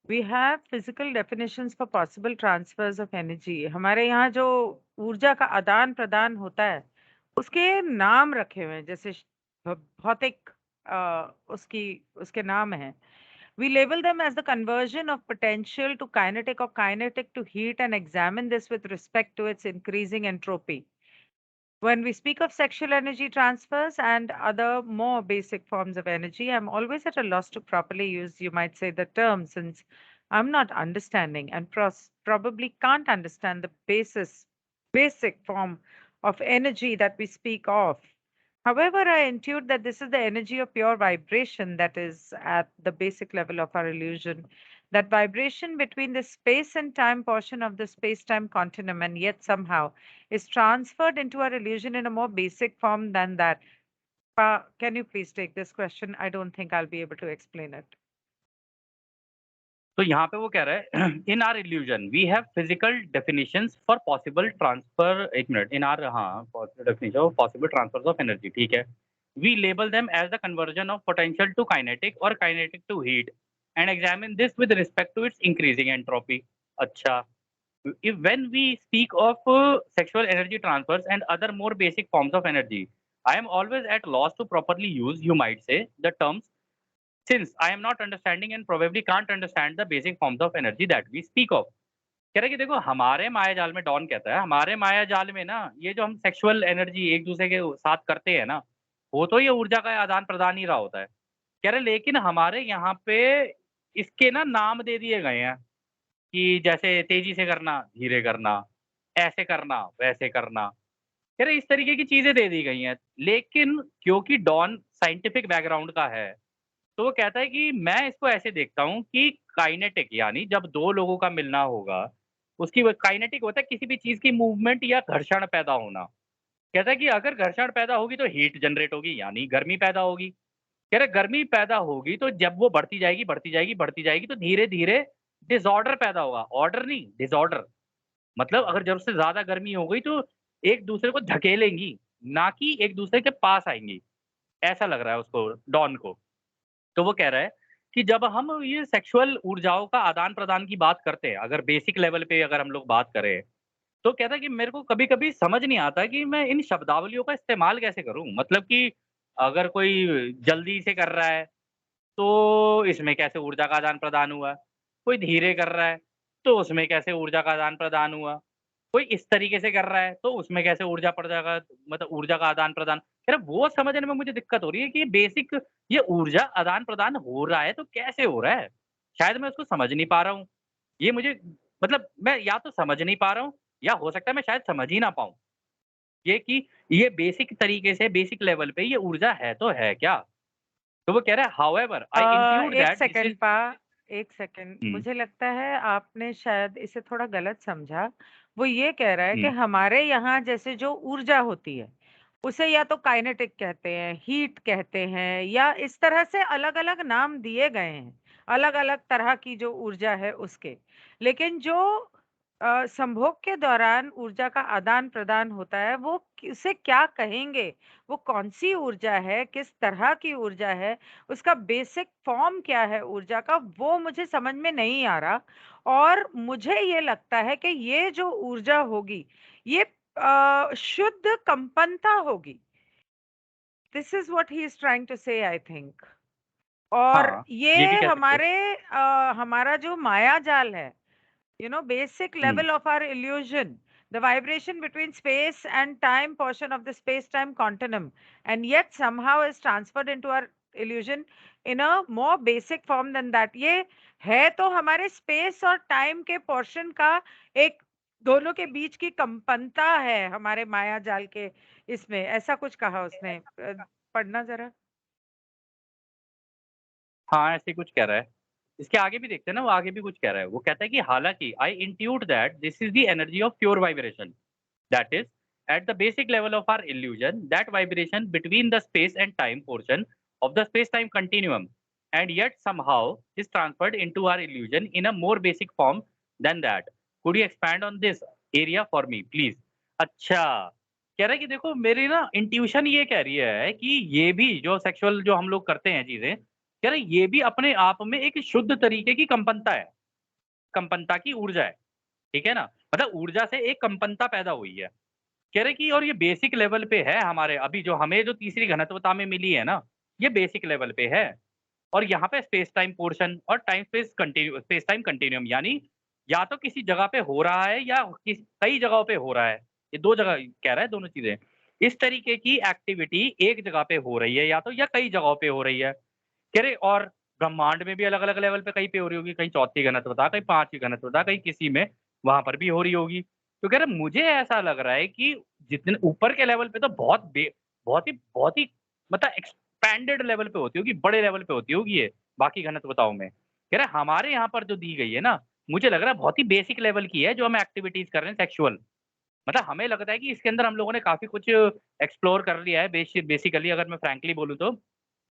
we have physical definitions for possible transfers of energy. हमारे यहाँ जो ऊर्जा का आदान-प्रदान होता है, उसके नाम रखे हुए हैं जैसे भौतिक उसकी उसके नाम हैं। We label them as the conversion of potential to kinetic or kinetic to heat and examine this with respect to its increasing entropy. When we speak of sexual energy transfers and other more basic forms of energy, I'm always at a loss to properly use, you might say, the term since I'm not understanding and probably can't understand the basic form of energy that we speak of. However, I intuit that this is the energy of pure vibration that is at the basic level of our illusion. That vibration between the space and time portion of the space time continuum, and yet somehow is transferred into our illusion in a more basic form than that. Can you please take this question? I don't think I'll be able to explain it. तो यहाँ पे वो कह रहा है in our illusion we have physical definitions for possible transfer एक मिनट in our हाँ definition of possible transfer of energy ठीक है we label them as the conversion of potential to kinetic और kinetic to heat and examine this with respect to its increasing entropy अच्छा if when we speak of sexual energy transfers and other more basic forms of energy I am always at loss to properly use you might say the terms since I am not understanding and probably can't understand the basic forms of energy that we speak of. कह रहा है कि देखो हमारे माया जाल में Don कहता है हमारे माया जाल में ना ये जो हम सेक्सुअल एनर्जी एक दूसरे के साथ करते हैं ना वो तो ये ऊर्जा का आदान प्रदान ही रहा होता है कह रहे लेकिन हमारे यहाँ पे इसके ना नाम दे दिए गए हैं कि जैसे तेजी से करना धीरे करना ऐसे करना वैसे करना कह रहे इस तरीके की चीजें दे दी गई हैं लेकिन क्योंकि डॉन साइंटिफिक बैकग्राउंड का है तो वो कहता है कि मैं इसको ऐसे देखता हूँ कि काइनेटिक यानी जब 2 लोगों का मिलना होगा, उसकी वो काइनेटिक होता है किसी भी चीज़ की मूवमेंट या घर्षण पैदा होना। कहता है कि अगर घर्षण पैदा होगी तो हीट जनरेट होगी यानी गर्मी पैदा होगी। कह रहा है गर्मी पैदा होगी तो जब वो बढ़ती जाएगी, बढ़ती जाएगी, बढ़ती जाएगी तो धीरे-धीरे डिसऑर्डर पैदा होगा। ऑर्डर नहीं डिसऑर्डर मतलब अगर जब से ज़्यादा गर्मी हो गई तो एक दूसरे को धकेलेंगी, ना कि एक दूसरे के पास आएँगी। ऐसा लग रहा है उसको डॉन को। तो वो कह रहा है कि जब हम ये सेक्सुअल ऊर्जाओं का आदान-प्रदान की बात करते हैं, अगर बेसिक लेवल पे अगर हम लोग बात करें, तो कहता है कि मेरे को कभी-कभी समझ नहीं आता कि मैं इन शब्दावलियों का इस्तेमाल कैसे करूँ? मतलब कि अगर कोई जल्दी से कर रहा है, तो इसमें कैसे ऊर्जा का आदान-प्रदान हुआ? कोई धीरे कर रहा है, तो उसमें कैसे ऊर्जा का आदान-प्रदान हुआ? कोई इस तरीके से कर रहा है, तो उसमें कैसे ऊर्जा प्रदा का मतलब ऊर्जा का आदान-प्रदान यार वो समझने में मुझे दिक्कत हो रही है कि बेसिक ये ऊर्जा आदान-प्रदान हो रहा है, तो कैसे हो रहा है? शायद मैं उसको समझ नहीं पा रहा हूँ। ये मुझे मतलब मैं या तो समझ नहीं पा रहा हूँ, या हो सकता है मैं शायद समझ ही ना पाऊँ। ये कि ये बेसिक तरीके से बेसिक लेवल पे ये ऊर्जा है तो है क्या? तो वो कह रहा है हाउएवर आई इंट्यूड एक दैट दिस सेकंड इज। पा, एक सेकंड, हम्म। मुझे लगता है आपने शायद इसे थोड़ा गलत समझा। वो ये कह रहा है कि हम्म। हमारे यहाँ जैसे जो ऊर्जा होती है, उसे या तो काइनेटिक कहते हैं, हीट कहते हैं, या इस तरह से अलग-अलग नाम दिए गए हैं, अलग-अलग तरह की जो ऊर्जा है उसके। लेकिन जो संभोग के दौरान ऊर्जा का आदान-प्रदान होता है, वो उसे क्या कहेंगे? वो कौन-सी ऊर्जा है, किस तरह की ऊर्जा है, उसका बेसिक फॉर्म क्या है ऊर्जा का, वो मुझे समझ में नहीं आ रहा। और मुझे ये लगता है कि ये जो ऊर्जा होगी, ये शुद्ध कंपनता होगी। This is what he is trying to say, I think. और हाँ, ये भी ये कह सकते हो। हमारे हमारा जो माया जाल है, basic hmm. level of our illusion, the vibration between space and time portion of the space time continuum, and yet somehow is transferred into our illusion in a more basic form than that. ये है तो हमारे space और time के portion का एक, दोनों के बीच की कंपनता है हमारे माया जाल के, इसमें ऐसा कुछ कहा उसने। पढ़ना जरा। हाँ, ऐसे ही कुछ कह रहा है। इसके आगे भी देखते हैं ना, वो आगे भी कुछ कह रहा है। वो कहता है कि हालाँकि I intuit that this is the energy of pure vibration, that is at the basic level of our illusion, that vibration between the space and time portion of the space-time continuum, and yet somehow is transferred into our illusion in a more basic form than that. Could you expand on this area for me, please? अच्छा, कह रहा है कि देखो मेरी ना intuition ये कह रही है कि ये भी जो सेक्सुअल जो हम लोग करते हैं चीज़ें, कह रहे ये भी अपने आप में एक शुद्ध तरीके की कंपनता है, कंपनता की ऊर्जा है, ठीक है ना? मतलब ऊर्जा से एक कंपनता पैदा हुई है। कह रहे कि और ये बेसिक लेवल पे है हमारे अभी जो हमें जो तीसरी घनत्वता में मिली है ना, ये बेसिक लेवल पे है। और यहाँ पे स्पेस टाइम पोर्शन और स्पेस टाइम कंटिन्यूम यानी या तो किसी जगह पे हो रहा है या कई जगहों पे हो रहा है। ये 2 जगह कह रहा है दोनों चीज़ें। इस तरीके की एक्टिविटी एक जगह पे हो रही है या तो या कई जगहों पे हो रही है। कह रहे और ब्रह्मांड में भी अलग-अलग लेवल पे कहीं पे हो रही होगी, कहीं चौथी घनत्वता, कहीं 5वीं घनत्वता, कहीं किसी में वहाँ पर भी हो रही होगी। तो कह रहे मुझे ऐसा लग रहा है कि जितने ऊपर के लेवल पे तो बहुत ही मतलब एक्सपैंडेड लेवल पे होती होगी, बड़े लेवल पे होती होगी ये, बाकी घनत्वताओं में। कह रहे हमारे यहाँ पर जो दी गई है ना, मुझे लग रहा है बहुत ही बेसिक लेवल की है जो हम एक्टिविटीज़ कर रहे हैं सेक्सुअल। मतलब हमें लगता है कि इसके अंदर हम लोगों ने काफ़ी कुछ एक्सप्लोर कर लिया है बेसिकली अगर मैं फ्रैंकली बोलूँ तो।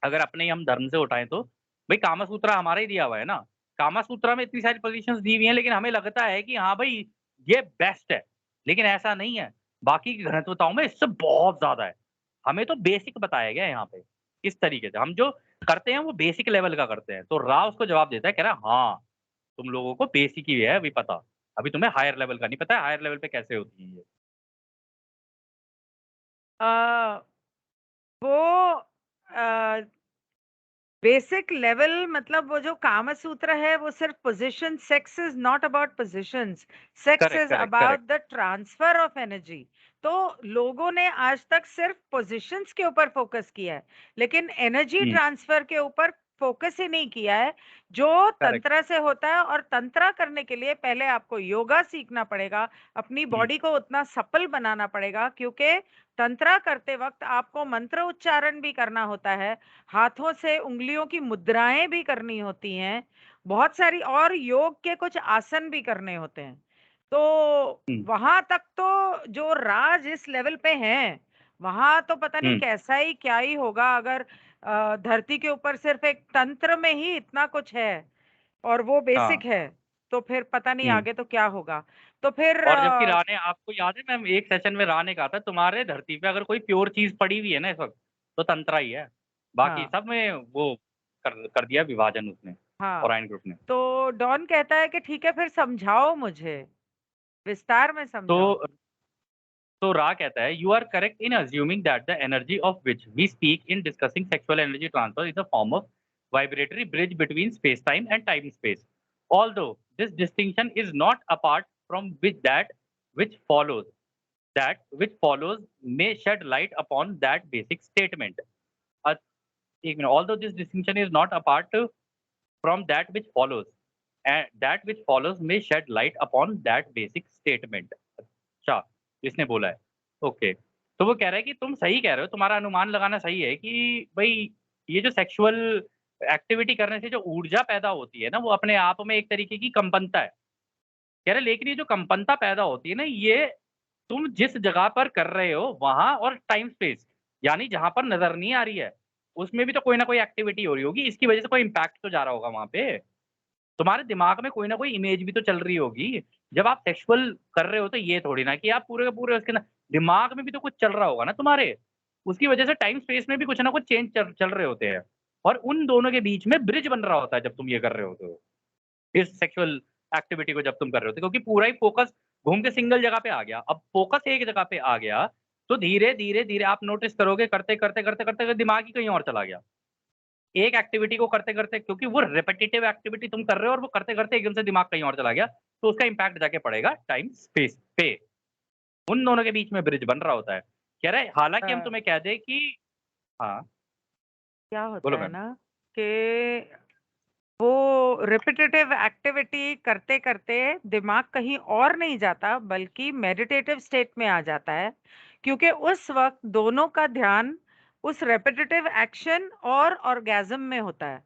अगर अपने ही हम धर्म से उठाएँ तो, भई कामासूत्रा हमारा ही दिया हुआ है ना। कामासूत्रा में इतनी सारी पोज़ीशंस दी हुई हैं लेकिन हमें लगता है कि हाँ भाई, ये बेस्ट है। लेकिन ऐसा नहीं है। बाकी की घनत्वताओं में इससे बहुत ज़्यादा है। हमें तो बेसिक बताया गया है यहाँ पे, इस तरीके से। हम जो करते हैं वो बेसिक लेवल का करते हैं। तो रा उसको जवाब देता है, कह रहा है हाँ, तुम लोगों को बेसिक ही है अभी पता। अभी तुम्हें हायर लेवल का नहीं पता है, हायर लेवल पे कैसे होती है ये। अ, वो अ बेसिक लेवल मतलब वो जो कामसूत्र है वो सिर्फ position, sex is not about positions, sex correct, is correct, correct. About the transfer of energy. तो लोगों ने आज तक सिर्फ पोजीशंस के ऊपर फोकस किया है, लेकिन एनर्जी हुँ, ट्रांसफर के ऊपर फोकस ही नहीं किया है, जो करेक्ट। तंत्र से होता है। और तंत्रा करने के लिए पहले आपको योगा सीखना पड़ेगा, अपनी हुँ, बॉडी को उतना सप्पल बनाना पड़ेगा, क्योंकि तंत्रा करते वक्त आपको मंत्र उच्चारण भी करना होता है, हाथों से उंगलियों की मुद्राएं भी करनी होती हैं, बहुत सारी, और योग के कुछ आसन भी करने होते हैं। तो हुँ, वहां तक तो जो राज इस लेवल पे हैं, वहां तो पता नहीं हुँ, कैसा ही क्या ही होगा अगर धरती के ऊपर सिर्फ एक तंत्र में ही इतना कुछ है और वो हाँ, बेसिक है, तो फिर पता नहीं हुँ। आगे तो क्या होगा। तो फिर और जबकि रा ने आपको याद है मैम एक सेशन में रा ने कहा था तुम्हारे धरती पे अगर कोई प्योर चीज़ पड़ी हुई है ना इस वक़्त, तो तंत्रा ही है। बाकी हाँ, सब में वो कर दिया विभाजन उसने, हाँ, ओरायन ग्रुप ने। तो डॉन कहता है कि ठीक है फिर समझाओ मुझे, विस्तार में तो समझाओ। तो रा कहता है you are correct in assuming that the energy of which we speak in discussing sexual energy transfer is a form of vibratory bridge between space time and time space. Although this distinction is not apart from which follows may shed light upon that basic statement. Uh, एक minute, although this distinction is not apart from that which follows may shed light upon that basic statement. अच्छा, इसने बोला है। Okay, तो वो कह रहा है कि तुम सही कह रहे हो, तुम्हारा अनुमान लगाना सही है कि भई ये जो सेक्सुअल एक्टिविटी करने से जो ऊर्जा पैदा होती है ना, वो अपने आप में एक तरीके की कंपनता है। कह रहे लेकिन ये जो कंपनता पैदा होती है ना, ये तुम जिस जगह पर कर रहे हो वहाँ और टाइम स्पेस, यानी जहाँ पर नज़र नहीं आ रही है, उसमें भी तो कोई ना कोई एक्टिविटी हो रही होगी, इसकी वज़ह से कोई इम्पैक्ट तो जा रहा होगा वहाँ पे। तुम्हारे दिमाग में कोई ना कोई इमेज भी तो चल रही होगी। जब आप सेक्सुअल कर रहे हो तो ये थोड़ी ना कि आप पूरे के पूरे उसके ना दिमाग में भी तो कुछ चल रहा होगा ना तुम्हारे। उसकी वज़ह से टाइम स्पेस में भी कुछ ना कुछ चेंज चल चल रहे होते हैं और उन दोनों के बीच में ब्रिज बन रहा होता है जब तुम ये कर रहे होते हो। इस सेक्सुअल एक्टिविटी को जब तुम कर रहे होते हो, क्योंकि पूरा ही फ़ोकस घूम के सिंगल जगह पे आ गया। अब फ़ोकस एक जगह पे आ गया, तो धीरे, धीरे, धीरे आप नोटिस करोगे करते, करते, करते, करते दिमाग ही कहीं और चला गया। एक एक्टिविटी को करते-करते, क्योंकि वो रिपिटिटिव एक्टिविटी तुम कर रहे हो और वो करते-करते एकदम से दिमाग कहीं और चला गया, तो उसका इम्पैक्ट जाके पड़ेगा टाइम स्पेस पे। उन दोनों के बीच में ब्रिज बन रहा होता है। कह रहा है हालाँकि हम अ, तुम्हें कह दें कि हाँ, क्या होता बोलो है मैम। ना कि वो रिपिटेटिव एक्टिविटी करते-करते दिमाग कहीं और नहीं जाता बल्कि मेडिटेटिव स्टेट में आ जाता है, क्योंकि उस वक़्त दोनों का ध्यान उस रिपिटेटिव एक्शन और ऑर्गेज़्म में होता है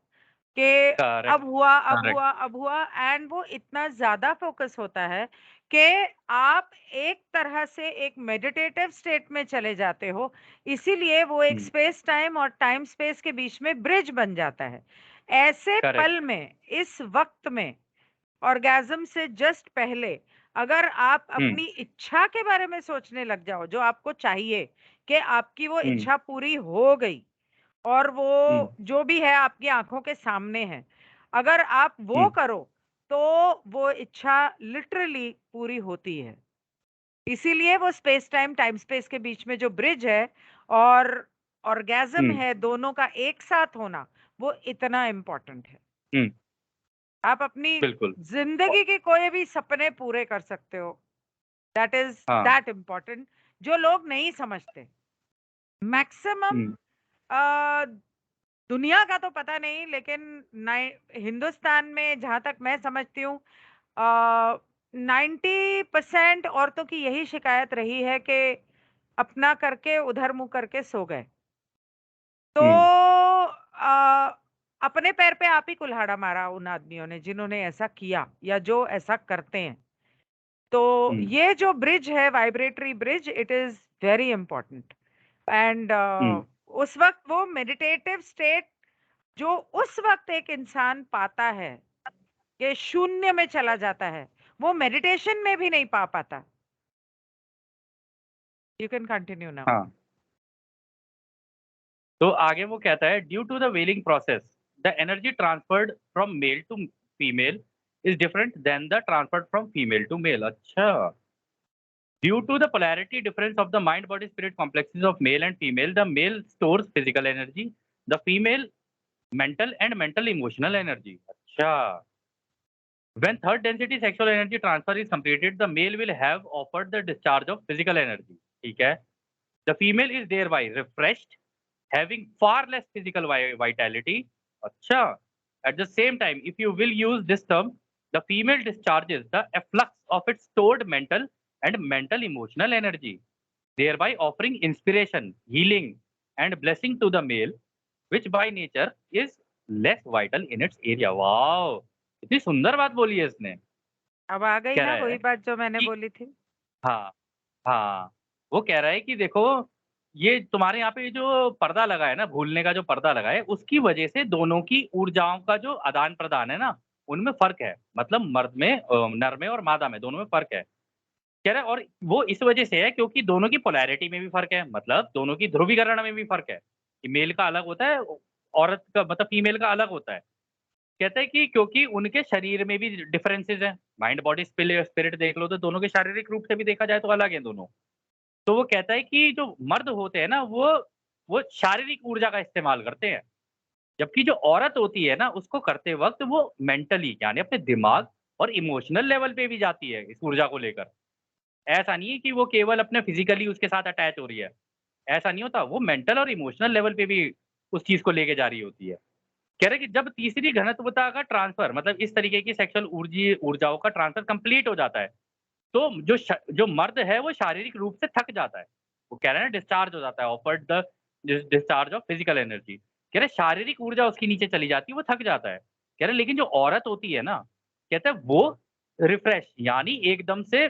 कि करेक्ट, अब करेक्ट। हुआ, अब हुआ एंड वो इतना ज़्यादा फ़ोकस होता है कि आप एक तरह से एक मेडिटेटिव स्टेट में चले जाते हो, इसीलिए वो एक हुँ, स्पेस टाइम और टाइम स्पेस के बीच में ब्रिज बन जाता है। ऐसे करेक्ट। पल में, इस वक़्त में, ऑर्गेज़्म से जस्ट पहले अगर आप हुँ, अपनी इच्छा के बारे में सोचने लग जाओ, जो आपको चाहिए कि आपकी वो हुँ, इच्छा पूरी हो गई और हुँ, वो जो भी है आपकी आँखों के सामने है। अगर आप हुँ, वो करो, तो वो इच्छा लिटरली पूरी होती है। इसीलिए वो स्पेस टाइम, टाइम स्पेस के बीच में जो ब्रिज है और ऑर्गेज़्म हुँ, है, दोनों का एक साथ होना, वो इतना इम्पोर्टेंट है। हुँ, आप अपनी बिल्कुल। औ ज़िंदगी के कोई भी सपने पूरे कर सकते हो। दैट इज़ हाँ, दैट इम्पोर्टेंट जो लोग नहीं समझते। मैक्सिमम हुँ, अ, दुनिया का तो पता नहीं लेकिन नाइ हिंदुस्तान में जहाँ तक मैं समझती हूँ 90% औरतों की यही शिकायत रही है कि अपना करके उधर मुँह करके सो गए। तो हुँ, अपने पैर पे आप ही कुल्हाड़ा मारा उन आदमियों ने जिन्होंने ऐसा किया या जो ऐसा करते हैं। तो हुँ, ये जो ब्रिज है vibratory bridge it is very important and hmm, उस वक़्त वो मेडिटेटिव स्टेट जो उस वक़्त एक इंसान पाता है, कि शून्य में चला जाता है, वो मेडिटेशन में भी नहीं पा पाता। You can continue now. हाँ। तो आगे वो कहता है due to the welling process the energy transferred from male to female is different than the transferred from female to male. अच्छा, due to the polarity difference of the mind body spirit complexes of male and female, the male stores physical energy, the female mental and mental emotional energy। अच्छा, when third density sexual energy transfer is completed, the male will have offered the discharge of physical energy। ठीक है, the female is thereby refreshed, having far less physical vitality। अच्छा, at the same time, if you will use this term, the female discharges the efflux of its stored mental and mental emotional energy, thereby offering inspiration, healing, and blessing to the male, which by nature is less vital in its area। Wow! कितनी सुंदर बात बोली है इसने। अब आ गई कह ना रहा है वही बात जो मैंने कि बोली थी? हाँ, हाँ, वो कह रहा है कि देखो, ये तुम्हारे यहाँ पे जो पर्दा लगा है ना, भूलने का जो पर्दा लगा है, उसकी वजह से दोनों की ऊर्जाओं का जो आदान-प्रदान है ना, उनमें फ़र्क है। मतलब मर्द में नर में और मादा में, दोनों में फ़र्क है। कह रहा है और वो इस वजह से है क्योंकि दोनों की पोलैरिटी में भी फ़र्क है, मतलब दोनों की ध्रुवीकरण में भी फ़र्क है, कि मेल का अलग होता है, औरत का मतलब फीमेल का अलग होता है। कहता है कि क्योंकि उनके शरीर में भी डिफरेंसेस हैं, माइंड बॉडी स्पिरिट देख लो तो दोनों के शारीरिक रूप से भी देखा जाए तो अलग हैं दोनों। तो वो कहता है कि जो मर्द होते हैं ना वो शारीरिक ऊर्जा का इस्तेमाल करते हैं, जबकि जो औरत होती है ना उसको करते वक़्त वो मेंटली यानी अपने दिमाग और इमोशनल लेवल पे भी जाती है इस ऊर्जा को लेकर। ऐसा नहीं है कि वो केवल अपने फिज़िकली उसके साथ अटैच हो रही है, ऐसा नहीं होता, वो मेंटल और इमोशनल लेवल पे भी उस चीज़ को लेके जा रही होती है। कह रहे हैं कि जब तीसरी घनत्वता का ट्रांसफर मतलब इस तरीके की सेक्सुअल ऊर्जाओं का ट्रांसफर कंप्लीट हो जाता है, तो जो मर्द है वो शारीरिक रूप से थक जाता है। वो कह रहे हैं ना डिस्चार्ज हो जाता है, offered the discharge of physical energy. कह रहे शारीरिक ऊर्जा उसकी नीचे चली जाती है, वो थक जाता है। कह रहे लेकिन जो औरत होती है ना, कहते हैं वो रिफ्रेश यानी एकदम से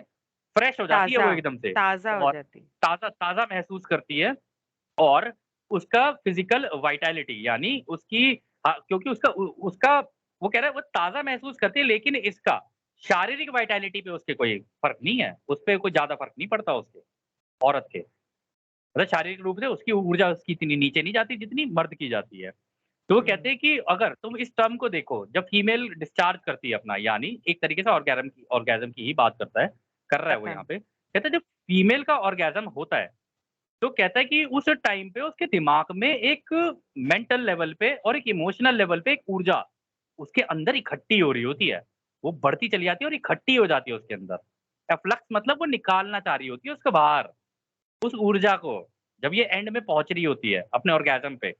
फ्रेश हो जाती है ताज़ा, वो एकदम से ताज़ा हो और जाती। ताज़ा ताज़ा महसूस करती है और उसका फिज़िकल वाइटैलिटी यानी उसकी क्योंकि उसका वो कह रहा है वो ताज़ा महसूस करती है लेकिन इसका शारीरिक वाइटैलिटी पे उसके कोई फ़र्क नहीं है, उसपे कोई ज़्यादा फ़र्क नहीं पड़ता उसके, औरत के। मतलब शारीरिक रूप से उसकी ऊर्जा उसकी इतनी नीचे नहीं जाती जितनी मर्द की जाती है। तो वो कहते हुँ, हैं कि अगर तुम इस टर्म को देखो, जब फीमेल डिस्चार्ज करती है अपना यानी एक तरीके से ऑर्गेज़्म की ही बात कर रहा है वो पता यहाँ है। पे। कहते हैं जब फीमेल का ऑर्गेज़्म होता है, तो कहता है कि उस टाइम पे उसके दिमाग में एक मेंटल लेवल पे और एक इमोशनल लेवल पे एक ऊर्जा उसके अंदर इकट्ठी हो रही होती है। वो बढ़ती चली जाती है और इकट्ठी हो जाती है उसके अंदर। एफ्लक्स मतलब वो निकालना चाह रही होती है उसको बाहर, उस ऊर्जा को, जब ये एंड में पहुँच रही होती है अपने ऑर्गेज़्म पे।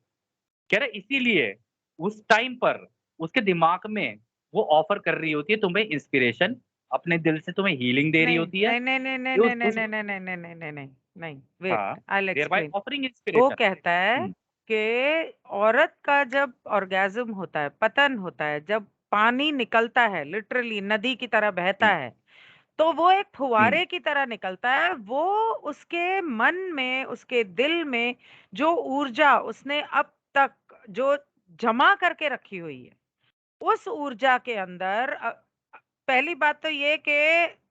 कह रहे इसीलिए उस टाइम पर उसके दिमाग में वो ऑफ़र कर रही होती है तुम्हें इंस्पिरेशन, अपने दिल से तुम्हें हीलिंग दे रही नहीं, होती है। नहीं, नहीं, नहीं, नहीं, ये नहीं, नहीं, उस नहीं, नहीं, नहीं, नहीं, नहीं, नहीं, नहीं, नहीं, हाँ, wait, I will thereby explain. Offering वो इंस्पिरेशन। कहता है हुँ, कि औरत का जब ऑर्गेज़्म होता है, पतन होता है, जब पानी निकलता है, लिटरली नदी की तरह बहता हुँ, है, तो वो एक हुँ, फुव्वारे की तरह निकलता है। वो उसके मन में, उसके दिल में जो ऊर्जा उसने अब तक जो जमा करके रखी हुई है, उस ऊर्जा के अंदर पहली बात तो ये कि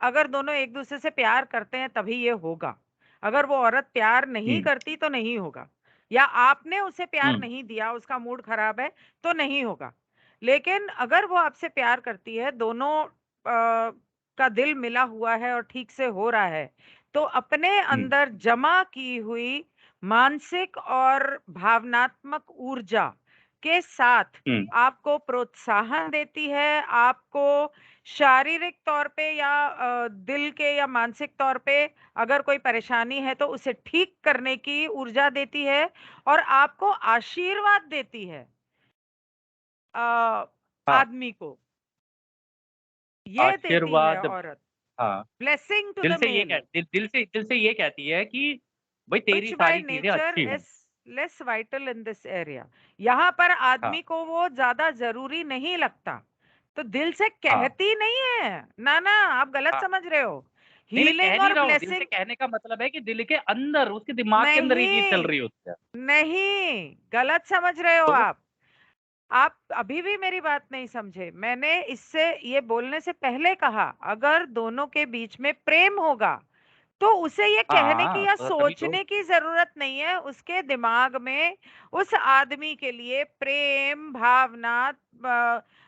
अगर दोनों एक-दूसरे से प्यार करते हैं तभी ये होगा। अगर वो औरत प्यार नहीं हुँ, करती तो नहीं होगा या आपने उसे प्यार हुँ, नहीं दिया, उसका मूड खराब है तो नहीं होगा। लेकिन अगर वो आपसे प्यार करती है, दोनों का दिल मिला हुआ है और ठीक से हो रहा है, तो अपने हुँ, अंदर जमा की हुई मानसिक और भावनात्मक ऊर्जा के साथ हुँ, आपको प्रोत्साहन देती है, आपको शारीरिक तौर पे या दिल के या मानसिक तौर पे अगर कोई परेशानी है तो उसे ठीक करने की ऊर्जा देती है और आपको आशीर्वाद देती है अ, हाँ, आदमी को। ये देती है आशीर्वाद औरत। हाँ, ब्लेसिंग टू द मेल दिल से ये कहती है कि भई तेरी व्हिच बाय सारी चीज़ें नेचर अच्छी हों। Is less vital in this area. यहाँ पर हाँ, आदमी को वो ज्यादा जरूरी नहीं लगता, तो दिल से हाँ, कहती नहीं है। ना ना, आप गलत हाँ। समझ रहे हो। नहीं, मैं कह हीलिंग नहीं और रहा हूँ, दिल से ब्लेसिंग कहने का मतलब है कि दिल के अंदर, उसके दिमाग के अंदर ये चीज़ चल नहीं, रही होती है। नहीं, गलत समझ रहे हो तो आप। आप अभी भी मेरी बात नहीं समझे। मैंने इससे ये बोलने से पहले कहा, अगर दोनों के बीच में प्रेम होगा, तो उसे ये हाँ, कहने की हाँ, या तभी तो। सोचने की ज़रूरत नहीं है। उसके दिमाग में उस आदमी के लिए प्रेम, भावना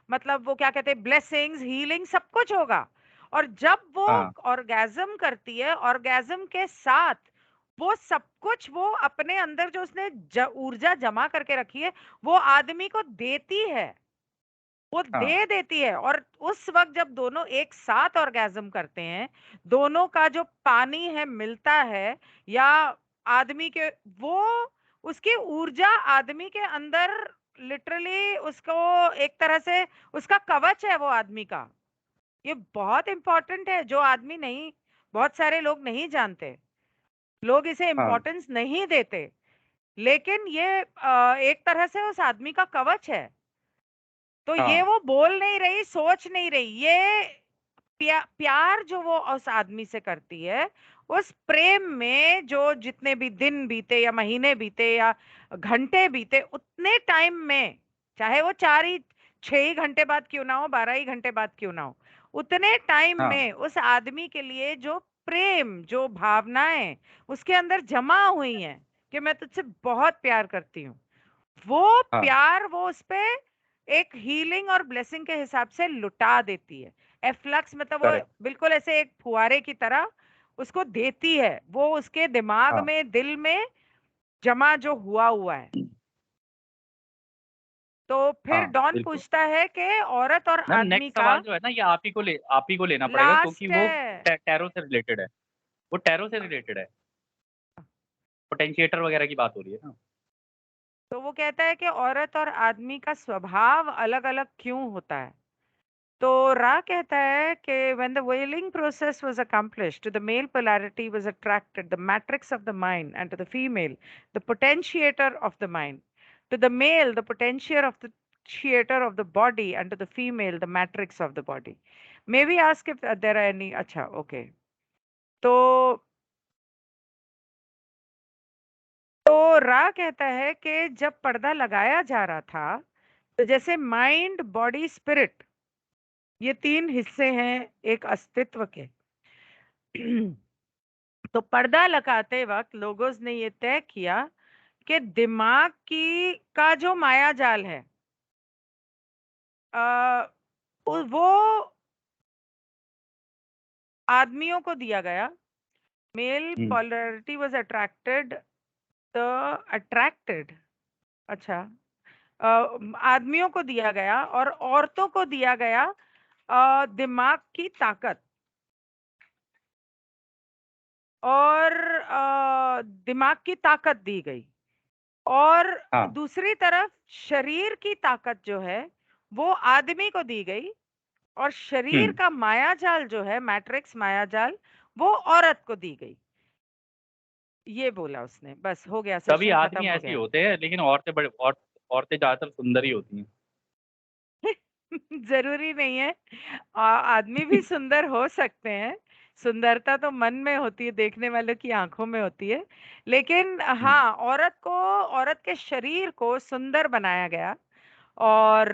मतलब वो क्या कहते हैं ब्लेसिंग्स, हीलिंग सब कुछ होगा। और जब वो हाँ, ऑर्गेज़्म करती है, ऑर्गेज़्म के साथ वो सब कुछ वो अपने अंदर जो उसने ऊर्जा जमा करके रखी है, वो आदमी को देती है। वो हाँ, दे देती है और उस वक़्त जब दोनों एक साथ ऑर्गेज़्म करते हैं, दोनों का जो पानी है मिलता है या आदमी के वो उसकी ऊर्जा आदमी के अंदर लिटरली उसको एक तरह से उसका कवच है वो आदमी का। ये बहुत इम्पोर्टेंट है जो आदमी नहीं बहुत सारे लोग नहीं जानते। लोग इसे हाँ, इम्पोर्टेंस नहीं देते, लेकिन ये एक तरह से उस आदमी का कवच है। तो ये हाँ, वो बोल नहीं रही, सोच नहीं रही, ये प्यार जो वो उस आदमी से करती है, उस प्रेम में जो जितने भी दिन बीते या महीने बीते या घंटे बीते, उतने टाइम में, चाहे वो 4 ही 6 ही घंटे बाद क्यों ना हो, 12 ही घंटे बाद क्यों ना हो, उतने टाइम हाँ, में उस आदमी के लिए जो प्रेम, जो भावनाएँ उसके अंदर जमा हुई हैं कि मैं तुझसे बहुत प्यार करती हूँ। वो हाँ, प्यार वो उसपे एक हीलिंग और ब्लेसिंग के हिसाब से लुटा देती है। एफ्लक्स मतलब वो करेक्ट। बिल्कुल ऐसे एक फुहारे की तरह उसको देती है। वो उसके दिमाग हाँ, में, दिल में जमा जो हुआ है। तो फिर हाँ, डॉन बिल्कुल। पूछता है कि औरत और मैम आदमी नेक्स्ट का सवाल जो है ना ये आप ही को लेना पड़ेगा क्योंकि लास्ट वो है। टैरो से रिलेटेड है। वो टैरो से रिलेटेड है। पोटेंशिएटर वगैरह की बात हो रही है ना? तो वो कहता है कि औरत और आदमी का स्वभाव अलग-अलग क्यों होता है? तो रा कहता है कि when the whaling process was accomplished, to the male polarity was attracted the matrix of the mind, and to the female the potentiator of the mind. To the male, the potentiator of the body, and to the female, the matrix of the body. May we ask if there are any? अच्छा, okay. तो Ra कहता है कि जब पर्दा लगाया जा रहा था, तो जैसे माइंड, बॉडी, स्पिरिट, ये 3 हिस्से हैं एक अस्तित्व के। तो पर्दा लगाते वक्त लोगोस ने ये तय किया कि दिमाग का जो माया जाल है, वो आदमियों को दिया गया। मेल पोलैरिटी वाज अट्रैक्टेड, अच्छा, आदमियों को दिया गया और औरतों को दिया गया दिमाग की ताकत और दिमाग की ताकत दी गई। और हाँ। दूसरी तरफ शरीर की ताकत जो है वो आदमी को दी गई और शरीर का मायाजाल जो है, मैट्रिक्स मायाजाल, वो औरत को दी गई। ये बोला उसने, बस हो गया, सभी सेशन खत्म आदमी हो ऐसे ही गया। होते हैं, लेकिन औरतें ज्यादातर सुंदर ही होती हैं। जरूरी नहीं है, आदमी भी सुंदर हो सकते हैं। सुंदरता तो मन में होती है, देखने वालों की आंखों में होती है। लेकिन हम्म, हाँ, औरत के शरीर को सुंदर बनाया गया। और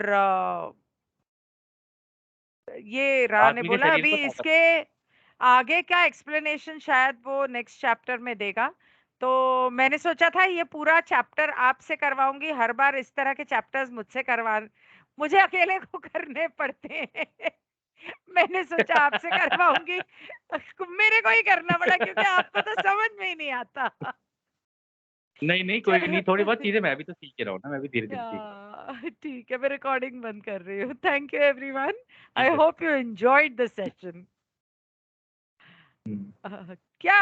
ये रा ने आदमी के बोला शरीर अभी को ताकत। इसके आगे का एक्सप्लेनेशन शायद वो नेक्स्ट चैप्टर में देगा। तो मैंने सोचा था ये पूरा चैप्टर आपसे करवाऊंगी, हर बार इस तरह के चैप्टर्स मुझे अकेले को करने पड़ते हैं। मैंने सोचा आपसे करवाऊंगी, मेरे को ही करना पड़ा क्योंकि आपको तो समझ में ही नहीं आता। नहीं नहीं, कोई चलो, नहीं, थोड़ी बहुत चीजें मैं भी तो सीख के रहा हूँ ना, मैं भी धीरे धीरे सीख रहा ठीक है, मैं रिकॉर्डिंग बंद कर रही हूँ। थैंक यू एवरीवन, हूँ। आई ठीक है। Hope you enjoyed the session. हम्म। क्या